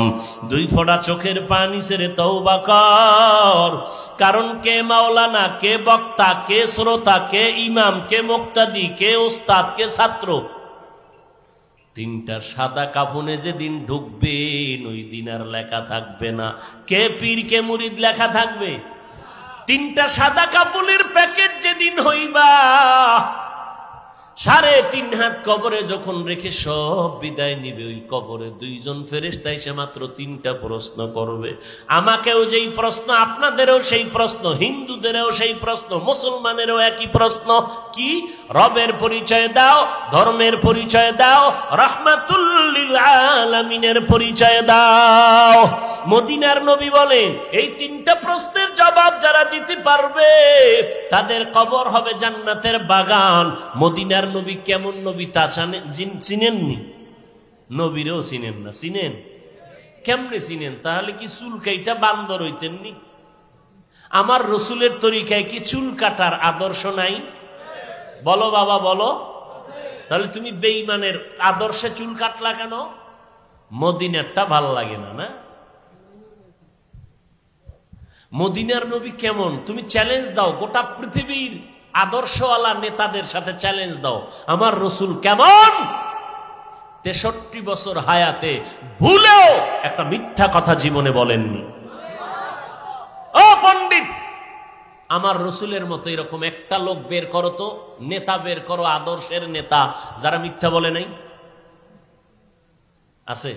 2 ফোঁটা চোখের পানি ছেড়ে তওবা কর। কারণ কে মাওলানা, কে বক্তা, কে শ্রোতা, কে ইমাম, কে মুক্তাদি, কে ওস্তাদ, কে ছাত্র, 3টা সাদা কাফনে যেদিন ঢুকবেন, ওই দিন আর লেখা থাকবে না কে পীর কে মুরিদ, লেখা থাকবে? 3টা সাদা কাপড়ের প্যাকেট যেদিন হইবা, 3.5 হাত কবরে যখন রেখে সব বিদায় নিবে, ওই কবরে 2 জন ফেরেশতা এসে মাত্র 3টা প্রশ্ন করবে। আমাকেও যেই প্রশ্ন, আপনাদেরও সেই প্রশ্ন, হিন্দুদেরও সেই প্রশ্ন, মুসলমানেরও একই প্রশ্ন। কি? রবের পরিচয় দাও, ধর্মের পরিচয় দাও, রাহমাতুল লিল আলামিনের পরিচয় দাও। মদিনার নবী বলেন, এই 3টা প্রশ্নের জবাব যারা দিতে পারবে, তাদের কবর হবে জান্নাতের বাগান। মদিনার নবী কেমন নবী তা চিনেননি? নবীরেও চিনেন না। চিনেন? কেমনে চিনেন? তাহলে কি চুল কাইটা বান্দর হইতেননি? আমার রসুলের তরিকায় কি চুল কাটার আদর্শ নাই? বলো বাবা, বলো। তাহলে তুমি বেঈমানের আদর্শে চুল কাটলা কেন? মদিনারটা ভাল লাগে না, না? মদিনার নবী কেমন তুমি চ্যালেঞ্জ দাও, গোটা পৃথিবীর আদর্শওয়ালা নেতাদের সাথে চ্যালেঞ্জ দাও, আমার রসুল কেমন? 63 বছর হায়াতে ভুলেও একটা মিথ্যা কথা জীবনে বলেননি। ও পণ্ডিত, আমার রসুলের মতো এরকম একটা লোক বের করো তো, নেতা বের করো, আদর্শের নেতা, যারা মিথ্যা বলে নাই। আছে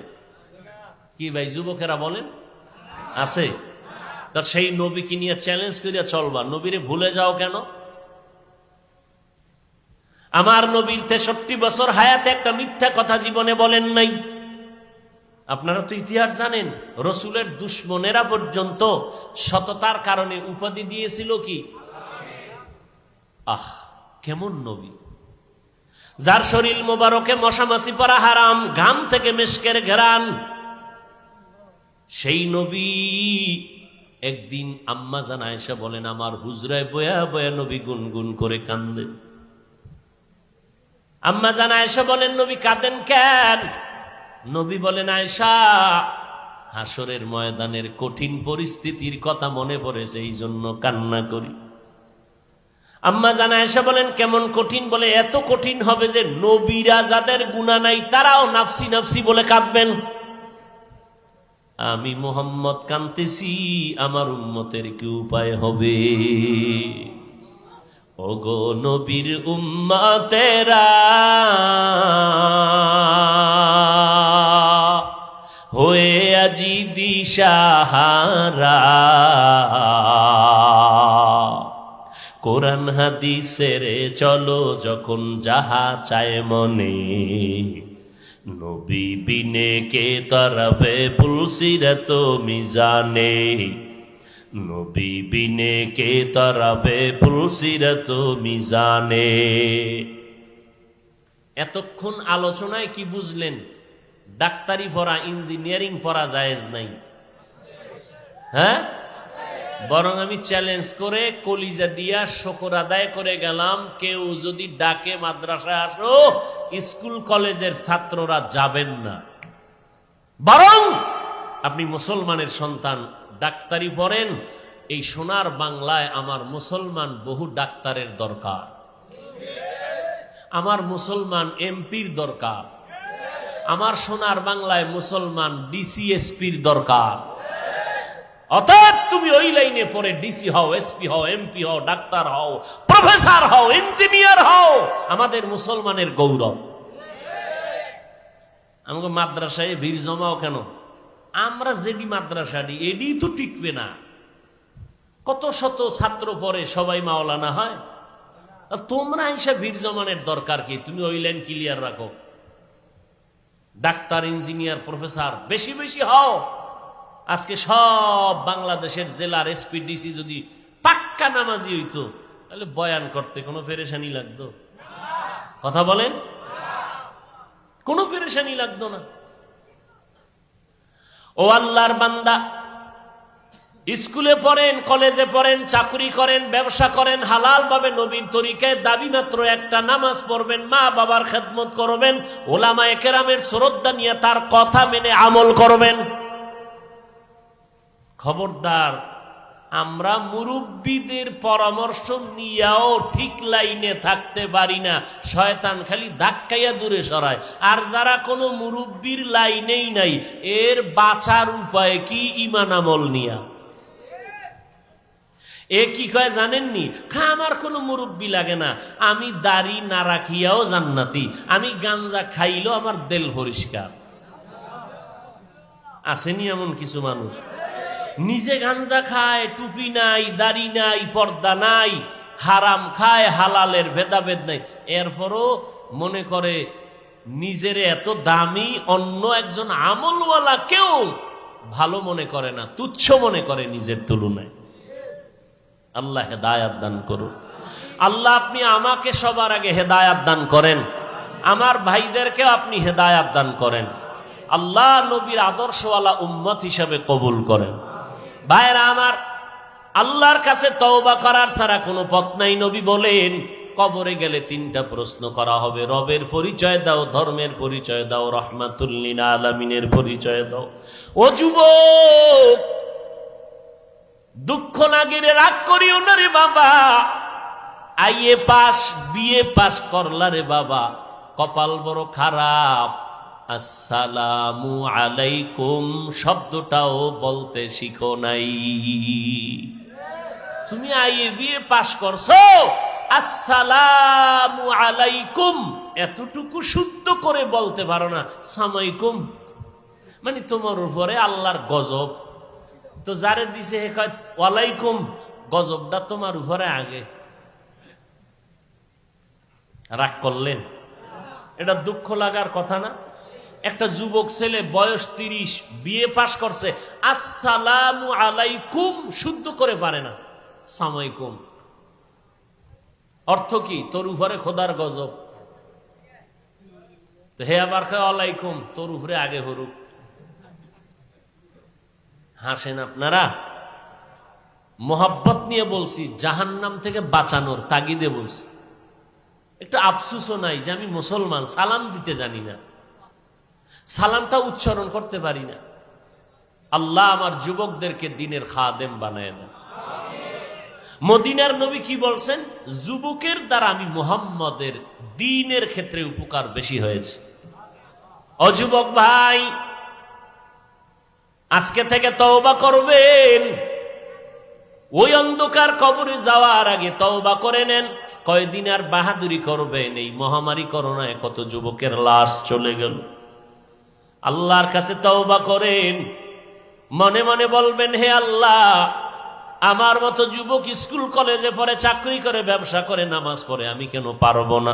কি ভাই? যুবকেরা বলেন আছে? তার সেই নবীকে নিয়ে চ্যালেঞ্জ করিয়া চলবা। নবীরে ভুলে যাও কেন? আমার নবীর 63 বছর হায়াতে একটা মিথ্যা কথা জীবনে বলেন নাই। আপনারা তো ইতিহাস জানেন, রসুলের দুশ্মনেরা পর্যন্ত সততার কারণে উপাধি দিয়েছিল কি? আহ, কেমন নবী, যার শরীর মোবারকে মশামাছি পরা হারাম, ঘাম থেকে মেশকের ঘেরান। সেই নবী একদিন আম্মা জান আয়েশা বলেন, আমার হুজরায় বয়া বয়া নবী গুনগুন করে কান্দেন। আম্মা জান আয়েশা বলেন, নবী কাঁদেন কেন? নবী বলেন, আয়েশা, হাসরের ময়দানের কঠিন পরিস্থিতির কথা মনে পড়েছে, এই জন্য কান্না করি। আম্মা জান আয়েশা বলেন, কেমন কঠিন? বলে, এত কঠিন হবে যে নবীরা যাদের গুনাহ নাই তারাও নাফসি নাফসি বলে কাঁদবেন। আমি মুহাম্মদ কাঁদতেছি, আমার উম্মতের কি উপায় হবে? ওগো নবীর উম্মতেরা, হয়ে আজি দিশাহারা, কোরআন হাদিসের চলো যখন যাহা চায় মনে, নবী বিনে কে তরবে পুলসিরত মিজানে, নবী বিনে কে তরবে পুলসিরত মিজানে। এতক্ষণ আলোচনায় কি বুঝলেন? ডাক্তারি পড়া, ইঞ্জিনিয়ারিং পড়া জায়েজ নাই, হ্যাঁ? বরং আমি চ্যালেঞ্জ করে কলিজা দিয়া শকর আদায় করে গেলাম, কেউ যদি ডাকে মাদ্রাসায় আসো, স্কুল কলেজের ছাত্ররা যাবেন না। বরং আপনি মুসলমানের সন্তান, ডাক্তারি পড়েন। এই সোনার বাংলায় আমার মুসলমান বহু ডাক্তারের দরকার, আমার মুসলমান এমপির দরকার, আমার সোনার বাংলায় মুসলমান ডিসিএসপির দরকার। অতএব তুমি ওই লাইনে পড়ে ডিসি হও, এসপি হও, এমপি হও, ডাক্তার হও, প্রফেসর হও, ইঞ্জিনিয়ার হও, আমাদের মুসলমানের গৌরব। আমাকে মাদ্রাসায় ভিড় জমাও কেন? আমরা যেডি মাদ্রাসাডি এডি তো টিকবে না। কত শত ছাত্র পড়ে, সবাই মাওলানা হয়। আর তোমরা হিসাব ভিড় জমানের দরকার কি? তুমি ওই লাইন ক্লিয়ার রাখো, ডাক্তার, ইঞ্জিনিয়ার, প্রফেসর বেশি বেশি হও। আজকে সব বাংলাদেশের জেলার এসপি ডিসি যদি পাক্কা নামাজি হইতো, তাহলে বয়ান করতে কোনো পেরেশানি লাগতো? কথা বলেন, কোনো পেরেশানি লাগতো না। ও আল্লাহর বান্দা, স্কুলে পড়েন, কলেজে পড়েন, চাকরি করেন, ব্যবসা করেন, হালাল ভাবে নবীর তরিকায়, দাবি মাত্র একটা, নামাজ পড়বেন, মা বাবার খেদমত করবেন, ওলামায়ে কেরামের শ্রদ্ধা নিয়ে তার কথা মেনে আমল করবেন। খবরদার, আমরা মুরব্বীদের পরামর্শ নিয়েও ঠিক লাইনে থাকতে পারি না, শয়তান খালি ধাক্কাইয়া দূরে সরায়। আর যারা কোনো মুরব্বীর লাইনেই নাই, এর বাঁচার উপায় কি? ঈমান আমল নিয়া। এ কি কয় জানেননি? আমার কোনো মুরব্বী লাগে না, আমি দাড়ি না রাখিয়াও জান্নাতি, আমি গাঞ্জা খাইলেও আমার দিল পরিষ্কার। আসেনি এমন কিছু মানুষ? নিজে গাঞ্জা খায়, টুপি নাই, দাড়ি নাই, পর্দা নাই, হারাম খায়, হালালের ভেদাভেদ নাই, এরপরও মনে করে নিজের এত দামি, অন্য একজন আমলওয়ালা কেউ ভালো মনে করে না, তুচ্ছ মনে করে নিজের তুলনায়। আল্লাহ হেদায়াত দান করুন। আল্লাহ আপনি আমাকে সবার আগে হেদায়াত দান করেন, আমার ভাইদেরকেও আপনি হেদায়াত দান করেন। আল্লাহ নবীর আদর্শওয়ালা উম্মত হিসাবে কবুল করেন। ভাইরা আমার, আল্লাহর কাছে তওবা করার ছাড়া কোনো পথ নাই। নবী বলেন, কবরে গেলে তিনটা প্রশ্ন করা হবে। রবের পরিচয় দাও, ধর্মের পরিচয় দাও, রহমাতুল লিল আলামিনের পরিচয় দাও। ও যুবক, দুঃখ লাগিরে রাগ করিও না রে বাবা, আইএ পাস, বিএ পাস করলা রে বাবা, কপাল বড় খারাপ। আসসালামু আলাইকুম শব্দটাও বলতে শিখো নাই। তুমি আইএ বিএ পাস করছো, আসসালামু আলাইকুম এতটুকু শুদ্ধ করে বলতে পারো না। সামাইকুম মানে তোমার উপরে আল্লাহর গজব। তো যারে দিছে হে কয় ওয়ালাইকুম, গজবটা তোমার উপরে আগে। রাগ করলেন? এটা দুঃখ লাগার কথা না? একটা যুবক ছেলে বয়স 30, বিএ পাশ করছে, আসসালামু আলাইকুম শুদ্ধ করে পারে না, সালামালাইকুম অর্থ কি? তোর উপরে খোদার গজব। তো হে আবার কে আলাইকুম, তোর উপরে আগে হরুক। হাসেন আপনারা। মোহাব্বত নিয়ে বলছি, জাহান্নাম থেকে বাঁচানোর তাগিদে বলছি। একটু আফসুসও নাই যে আমি মুসলমান, সালাম দিতে জানি না, সালামটা উচ্চারণ করতে পারি না। আল্লাহ আমার যুবকদেরকে দিনের খাদেম বানায় দেন। মদিনার নবী কি বলছেন? যুবকের দ্বারা আমি মুহাম্মদের দ্বীনের ক্ষেত্রে উপকার বেশি হয়েছে। ও যুবক ভাই, আজকে থেকে তওবা করবেন। ওই অন্ধকার কবরে যাওয়ার আগে তওবা করে নেন। কয়দিন আর বাহাদুরি করবেন? এই মহামারী করোনায় কত যুবকের লাশ চলে গেল। আল্লাহর কাছে তওবা করেন, মনে মনে বলবেন, হে আল্লাহ, আমার মতো যুবক স্কুল কলেজে পড়ে, চাকরি করে, ব্যবসা করে, নামাজ পড়ে, আমি কেন পারবো না?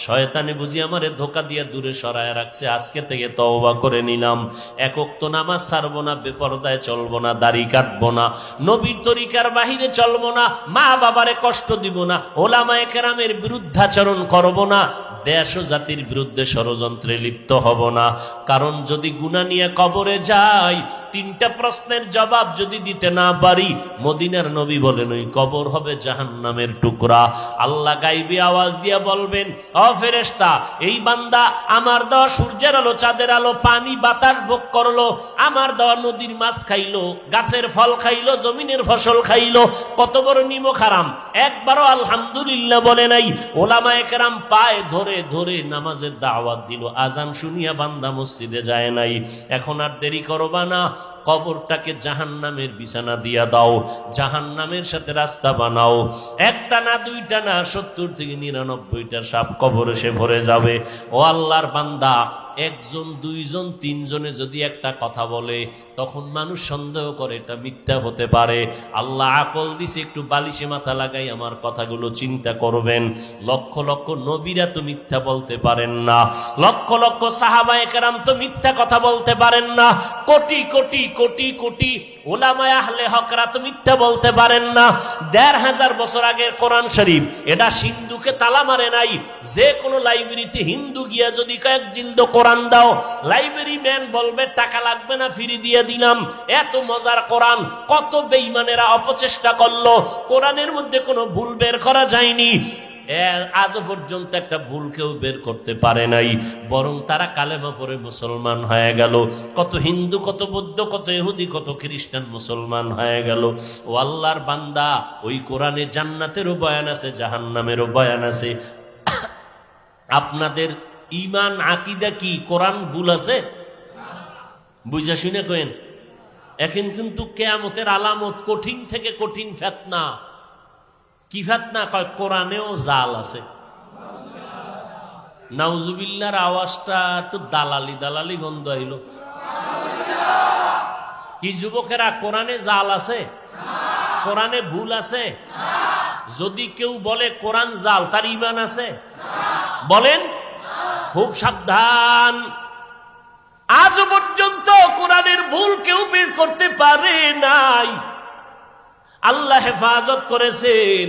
শয়তানে বুঝি আমারে ধোকা দিয়ে দূরে সরায় রাখছে। আজকে থেকে তওবা করে নিলাম, এক ওয়াক্ত নামাজ ছাড়বো না, বেপরদায় চলবো না, দাড়ি কাটবো না, নবীর তরিকার বাহিরে চলবো না, মা বাবারে কষ্ট দিব না, ওলামায়ে কেরামের বিরুদ্ধাচরণ করবো না, দেশ ও জাতির বিরুদ্ধে ষড়যন্ত্রে লিপ্ত হব না। কারণ যদি গুনাহ নিয়ে কবরে যাই, 3টা প্রশ্নের জবাব যদি দিতে না পারি, মদিনার নবী বলেন ওই কবর হবে জাহান্নামের টুকরা। আল্লাহ গাইবি আওয়াজ দিয়ে বলবেন, ও ফেরেশতা, এই বান্দা আমার দেওয়া সূর্যের আলো, চাঁদের আলো, পানি বাতাস ভোগ করলো, আমার দেওয়া নদীর মাছ খাইলো, গাছের ফল খাইলো, জমিনের ফসল খাইলো, কত বড় নিমক হারাম, একবারও আলহামদুলিল্লাহ বলে নাই। ওলামায়ে কেরাম পায়ে ধরে ধরে নামাজের দাওয়াত দিল, আজান শুনিয়া বান্দা মসজিদে যায় নাই। এখন আর দেরি করবা না, কবরটাকে জাহান্নামের বিছানা দিয়া দাও, জাহান্নামের সাথে রাস্তা বানাও। একটা না, 2টা না, 70 থেকে 99টা সাপ কবর এসে ভরে যাবে। ও আল্লাহর বান্দা, 1 জন 2 জন 3 জনে যদি একটা কথা বলে, তখন মানুষ সন্দেহ করে এটা মিথ্যা হতে পারে। আল্লাহ আকল দিছে, একটু বালিশে মাথা লাগাই আমার কথাগুলো চিন্তা করবেন। লক্ষ লক্ষ নবীরা তো মিথ্যা বলতে পারেন না, লক্ষ লক্ষ সাহাবায়ে কেরাম তো মিথ্যা কথা বলতে পারেন না, কোটি কোটি কোটি কোটি উলামায়ে আহলে হকরা তো মিথ্যা বলতে পারেন না। 1500 বছর আগের কোরআন শরীফ, এটা সিন্ধুকে তালা মারে নাই। যে কোনো লাইব্রেরিতে হিন্দু গিয়া যদি কয়েক জিল্দ কোরআন দাও, লাইব্রেরি ম্যান বলবে টাকা লাগবে না, ফ্রি দিয়ে দিলাম। এত মজার কোরআন, কত বেঈমানেরা অপচেষ্টা করলো, কোরআনের মধ্যে কোনো ভুল বের করা যায়নি। আজ পর্যন্ত একটা ভুল কেউ বের করতে পারে নাই, বরং তারা কালেমা পড়ে মুসলমান হয়ে গেল। কত হিন্দু, কত বৌদ্ধ, কত ইহুদি, কত খ্রিস্টান মুসলমান হয়ে গেল। ও আল্লাহর বান্দা, ওই কোরআনে জান্নাতেরও বয়ান আছে, জাহান্নামেরও বয়ান আছে। আপনাদের ঈমান আকীদা কি কোরআন ভুল আছে? বুঝা শুনে কইন। এখন কিন্তু কিয়ামতের আলামত, কঠিন থেকে কঠিন ফিতনা। কি ফিতনা? কয় কোরআনেও জাল আছে। নাউজুবিল্লাহর আওয়াজটা একটু দালালি দালালি গন্ধ আইলো। কি যুবকেরা, কোরআনে জাল আছে? কোরআনে ভুল আছে? যদি কেউ বলে কোরআন জাল, তার ঈমান আছে? বলেন, খুব সাবধান। আজ পর্যন্ত কোরআনের ভুল কেউ বের করতে পারে নাই। আল্লাহ হেফাজত করেছেন।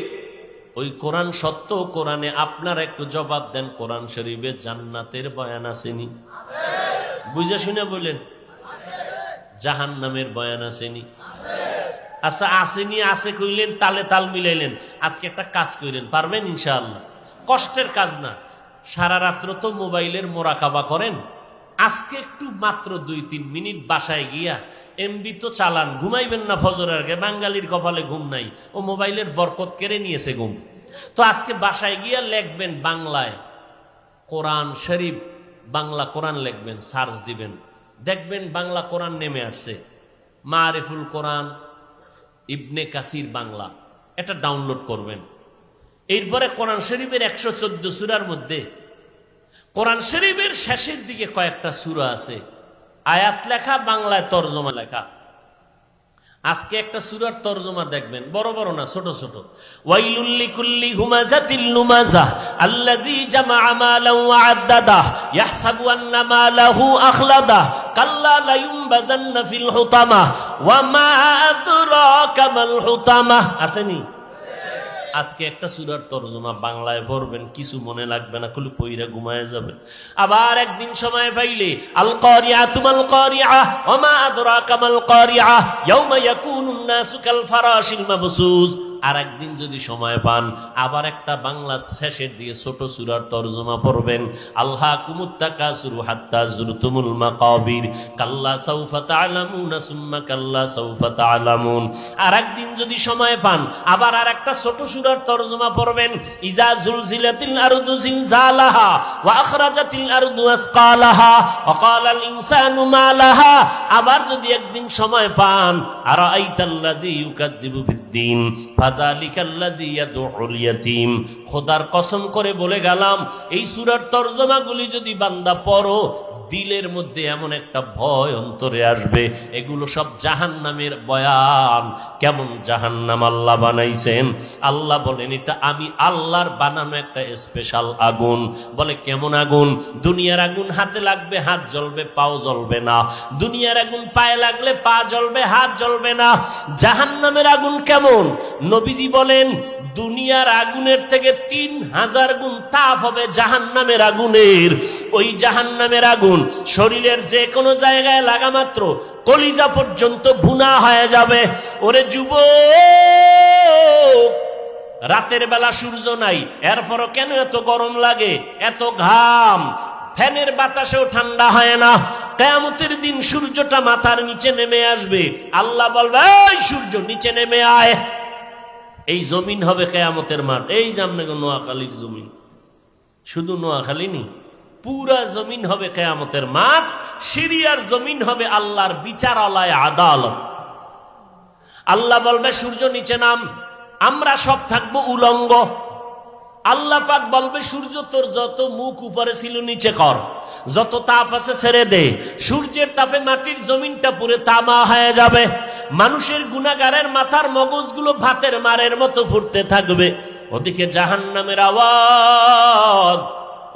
ওই কোরআন সত্য, কোরআনে আপনারা একটু জবাব দেন, কোরআন শরীফে জান্নাতের বয়ান আসেনি? বুঝে শুনে বলেন। জাহান্নামের বয়ান আসেনি? আচ্ছা, আসেনি, আছে কইলেন, তালে তাল মিলাইলেন। আজকে একটা কাজ কইলেন, পারবেন ইনশাআল্লাহ? কষ্টের কাজ না। সারা রাত্র তো মোবাইলের মোরাকাবা করেন, আজকে একটু মাত্র 2-3 মিনিট বাসায় গিয়া এমবি তো চালান, ঘুমাইবেন না ফজরের আগে। বাঙালির কপালে ঘুম নাই, ও মোবাইলের বরকত কেড়ে নিয়েছে ঘুম। তো আজকে বাসায় গিয়া লিখবেন বাংলায় কোরআন শরীফ, বাংলা কোরআন লিখবেন, সার্চ দিবেন, দেখবেন বাংলা কোরআন নেমে আসছে। মারিফুল কোরআন ইবনে কাসির বাংলা, এটা ডাউনলোড করবেন। এরপরে কোরআন শরীফের 114 সূরার মধ্যে কোরআন শরীফের শেষের দিকে কয়েকটা সূরা আছে, আয়াত লেখা, বাংলায় তরজমা লেখা। আজকে একটা সূরার তরজমা দেখবেন, বড় বড় না, ছোট ছোট। ওয়াইলুল লিকুল্লি হুমাযাতিল লুমাযাহ আল্লাযী জামাআ মালান ওয়া আদ্দাদাহ ইয়াহসাবু আন্না মালাহু আখলাদাহ কাল্লা লা ইউনবাযান্না ফিল হুতামাহ ওয়া মা আদরাকা মাল হুতামাহ। আসেনি? আজকে একটা সূরার তরজমা বাংলায় পড়বেন, কিছু মনে লাগবে না, খুলে পইরা ঘুমায় যাবেন। আবার একদিন সময় পাইলে আল কারিআতু মাল কারিআহ ওয়া মা আদরাকা মাল কারিআহ ইয়াউমা ইয়াকুনুন নাসু কাল ফারাশিল মাবসুস। আর একদিন যদি সময় পান, আবার একটা বাংলা শেষের দিয়ে ছোট সূরার তরজমা পড়বেন, আলহাকুমুত তাকাসুরু হাত্তা যুরতুমুল মাকাবির কাল্লা সাউফা তা'লামুনা সুম্মা কাল্লা সাউফা তা'লামুন। আর একদিন যদি সময় পান, আবার আর একটা ছোট সূরার তরজমা পড়বেন, ইজা জুলজিলাতিল আরদু জিলজালাহা ওয়া আখরাজাতিল আরদু আসকালাহা ওয়া ক্বালাল ইনসানু মা লাহা। আবার যদি একদিন সময় পান, আরাআইতাল্লাযী ইউকাযযিবু বিদ্দীন ফাযালিকাল্লাযী ইয়াদউল ইয়াতীম। খোদার কসম করে বলে গেলাম, এই সূরার তরজমাগুলি যদি বান্দা পড়ো, দিলের মধ্যে এমন একটা ভয় অন্তরে আসবে, এগুলো সব জাহান্নামের বয়ান। কেমন জাহান্নাম আল্লাহ বানাইছেন। আল্লাহ বলেন এটা আমি আল্লাহর বানানো একটা স্পেশাল আগুন। বলে কেমন আগুন? দুনিয়ার আগুন হাতে লাগবে, হাত জ্বলবে, পাও জ্বলবে না। দুনিয়ার আগুন পায়ে লাগলে পা জ্বলবে, হাত জ্বলবে না। জাহান্নামের আগুন কেমন? নবীজি বলেন দুনিয়ার আগুনের থেকে 3000 গুণ তাপ হবে জাহান্নামের আগুনের। ওই জাহান্নামের আগুন শরীরের যে কোনো জায়গায় লাগা মাত্র কলিজা পর্যন্ত ভুনা হয়ে যাবে। ওরে যুবক, রাতের বেলা সূর্য নাই, এরপরও কেন এত গরম লাগে, এত ঘাম? ফ্যানের বাতাসেও ঠান্ডা হয় না। কিয়ামতের দিন সূর্যটা মাথার নিচে নেমে আসবে, আল্লাহ বলবে এই সূর্য নিচে নেমে আয়। এই জমিন হবে কিয়ামতের মাঠ। এই যে আপনাকে নোয়াখালীর জমিন, শুধু নোয়াখালী নি, পুরা জমিন হবে কিয়ামতের মাঠ। সিরিয়ার জমিন হবে আল্লাহর বিচারালয়, আদালত। আল্লাহ বলবে সূর্য নিচে নাম, আমরা সব থাকবো উলঙ্গ। আল্লাহ পাক বলবে সূর্য তোর যত মুখ উপরে ছিল নিচে কর, যত তাপ আছে ছেড়ে দে। সূর্যের তাপে মাটির জমিনটা পুরো তামা হয়ে যাবে। মানুষের গুনাহগারের মাথার মগজগুলো ভাতের মারের মতো ফুটতে থাকবে। ওদিকে জাহান্নামের আওয়াজ,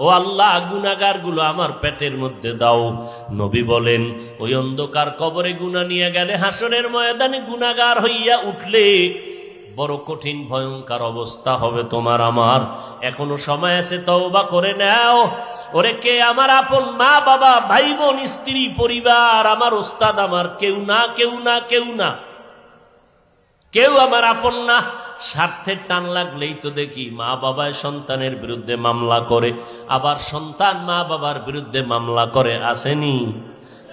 ও আল্লাহ গুনাহগার গুলো আমার পেটের মধ্যে দাও। নবী বলেন ওই অন্ধকার কবরে গুনাহ নিয়ে গেলে, হাসরের ময়দানে গুনাহগার হইয়া উঠলে বড় কঠিন ভয়ঙ্কর অবস্থা হবে তোমার আমার। এখনো সময় আছে, তওবা করে নাও। ওরে কে আমার আপন? মা বাবা, ভাই বোন, স্ত্রী, পরিবার, আমার ওস্তাদ, আমার কেউ না, কেউ না, কেউ না, কেউ আমার আপন না। স্বার্থের টান লাগলেই তো দেখি মা বাবায় সন্তানের বিরুদ্ধে মামলা করে, আবার সন্তান মা বাবার বিরুদ্ধে মামলা করে। আসেনি?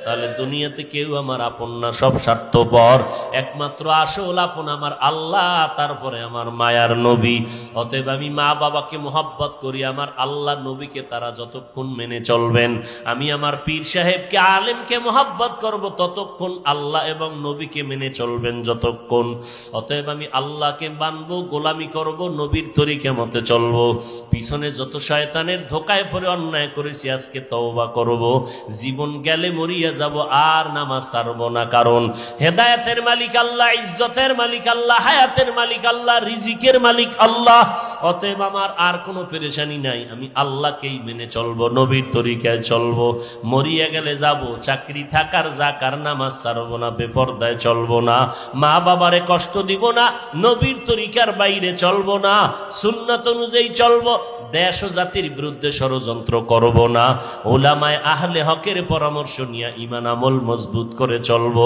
তাহলে দুনিয়াতে কেউ আমার আপন না, সব স্বার্থপর। একমাত্র আসল আপন আমার আল্লাহ, তারপরে আমার মায়ার নবী। অতএব আমি মা বাবাকে মোহাব্বত করি, আমার আল্লাহ নবীকে তারা যতক্ষণ মেনে চলবেন। আমি আমার পীর সাহেবকে, আলেমকে মোহাব্বত করব ততক্ষণ, আল্লাহ এবং নবীকে মেনে চলবেন যতক্ষণ। অতএব আমি আল্লাহকে মানবো, গোলামি করব, নবীর তরিকা মতে চলবো। পিছনে যত শয়তানের ধোকায় পড়ে অন্যায় করেছি আজকে তওবা করব। জীবন গেলে মরিয়া যাব, আর নামাজ ছাড়ব না। কারণ হেদায়েতের মালিক আল্লাহ, ইজ্জতের মালিক আল্লাহ, হায়াতের মালিক আল্লাহ, রিজিকের মালিক আল্লাহ। অতএব আমার আর কোনো পেরেশানি নাই, আমি আল্লাহকেই মেনে চলবো, নবীর তরিকায় চলবো। মরিয়া গেলে যাব, চাকরি থাকার যাকার, নামাজ ছাড়ব না, বেপরদায় চলবো না, মা বাবারে কষ্ট দিব না, নবীর তরিকার বাইরে চলবো না, সুন্নাত অনুযায়ী চলবো, দেশ ও জাতির বিরুদ্ধে ষড়যন্ত্র করব না। উলামায়ে আহলে হকের পরামর্শ নিয়ে ঈমান আমল মজবুত করে চলবো।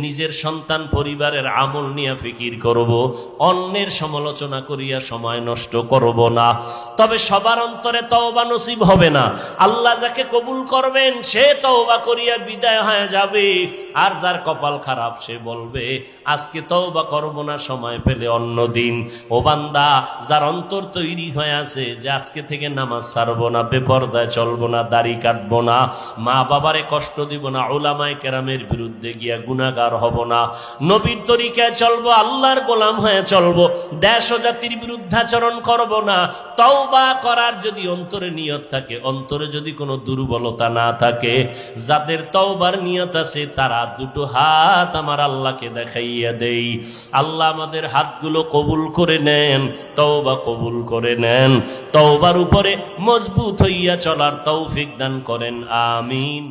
নিজের সন্তান পরিবারের আমল নিয়ে ফিকির করব। অন্যের সমালোচনা করিয়া সময় নষ্ট করব না। তবে সবার অন্তরে তওবা নসিব হবে না। আল্লাহ যাকে কবুল করবেন সে তওবা করিয়া বিদায় হয়ে যাবে, আর যার কপাল খারাপ সে বলবে আজকে তওবা করব না, সময় পেলে অন্য দিন। ও বান্দা, যার অন্তর তৈরি হয়ে আছে যে আজকে থেকে নামাজ ছাড়বো না, বেপরদায় চলবো না, দাড়ি কাটবো না, মা বাবারে কষ্ট কষ্ট দিব না, উলামায়ে কেরামের বিরুদ্ধে গিয়া গুনাহগার হব না, নবীর তরিকায় চলবো, আল্লাহর গোলাম হয়ে চলবো, দেশ ও জাতির বিরুদ্ধাচরণ করব না। তওবা করার যদি অন্তরে নিয়ত থাকে, অন্তরে যদি কোনো দুর্বলতা না থাকে, যাদের তওবার নিয়ত আছে তারা দুটো হাত আমার আল্লাহকে দেখাইয়া দেই। আল্লাহ আমাদের হাতগুলো কবুল করে নেন, তওবা কবুল করে নেন, তওবার উপরে মজবুত হইয়া চলার তৌফিক দান করেন, আমিন।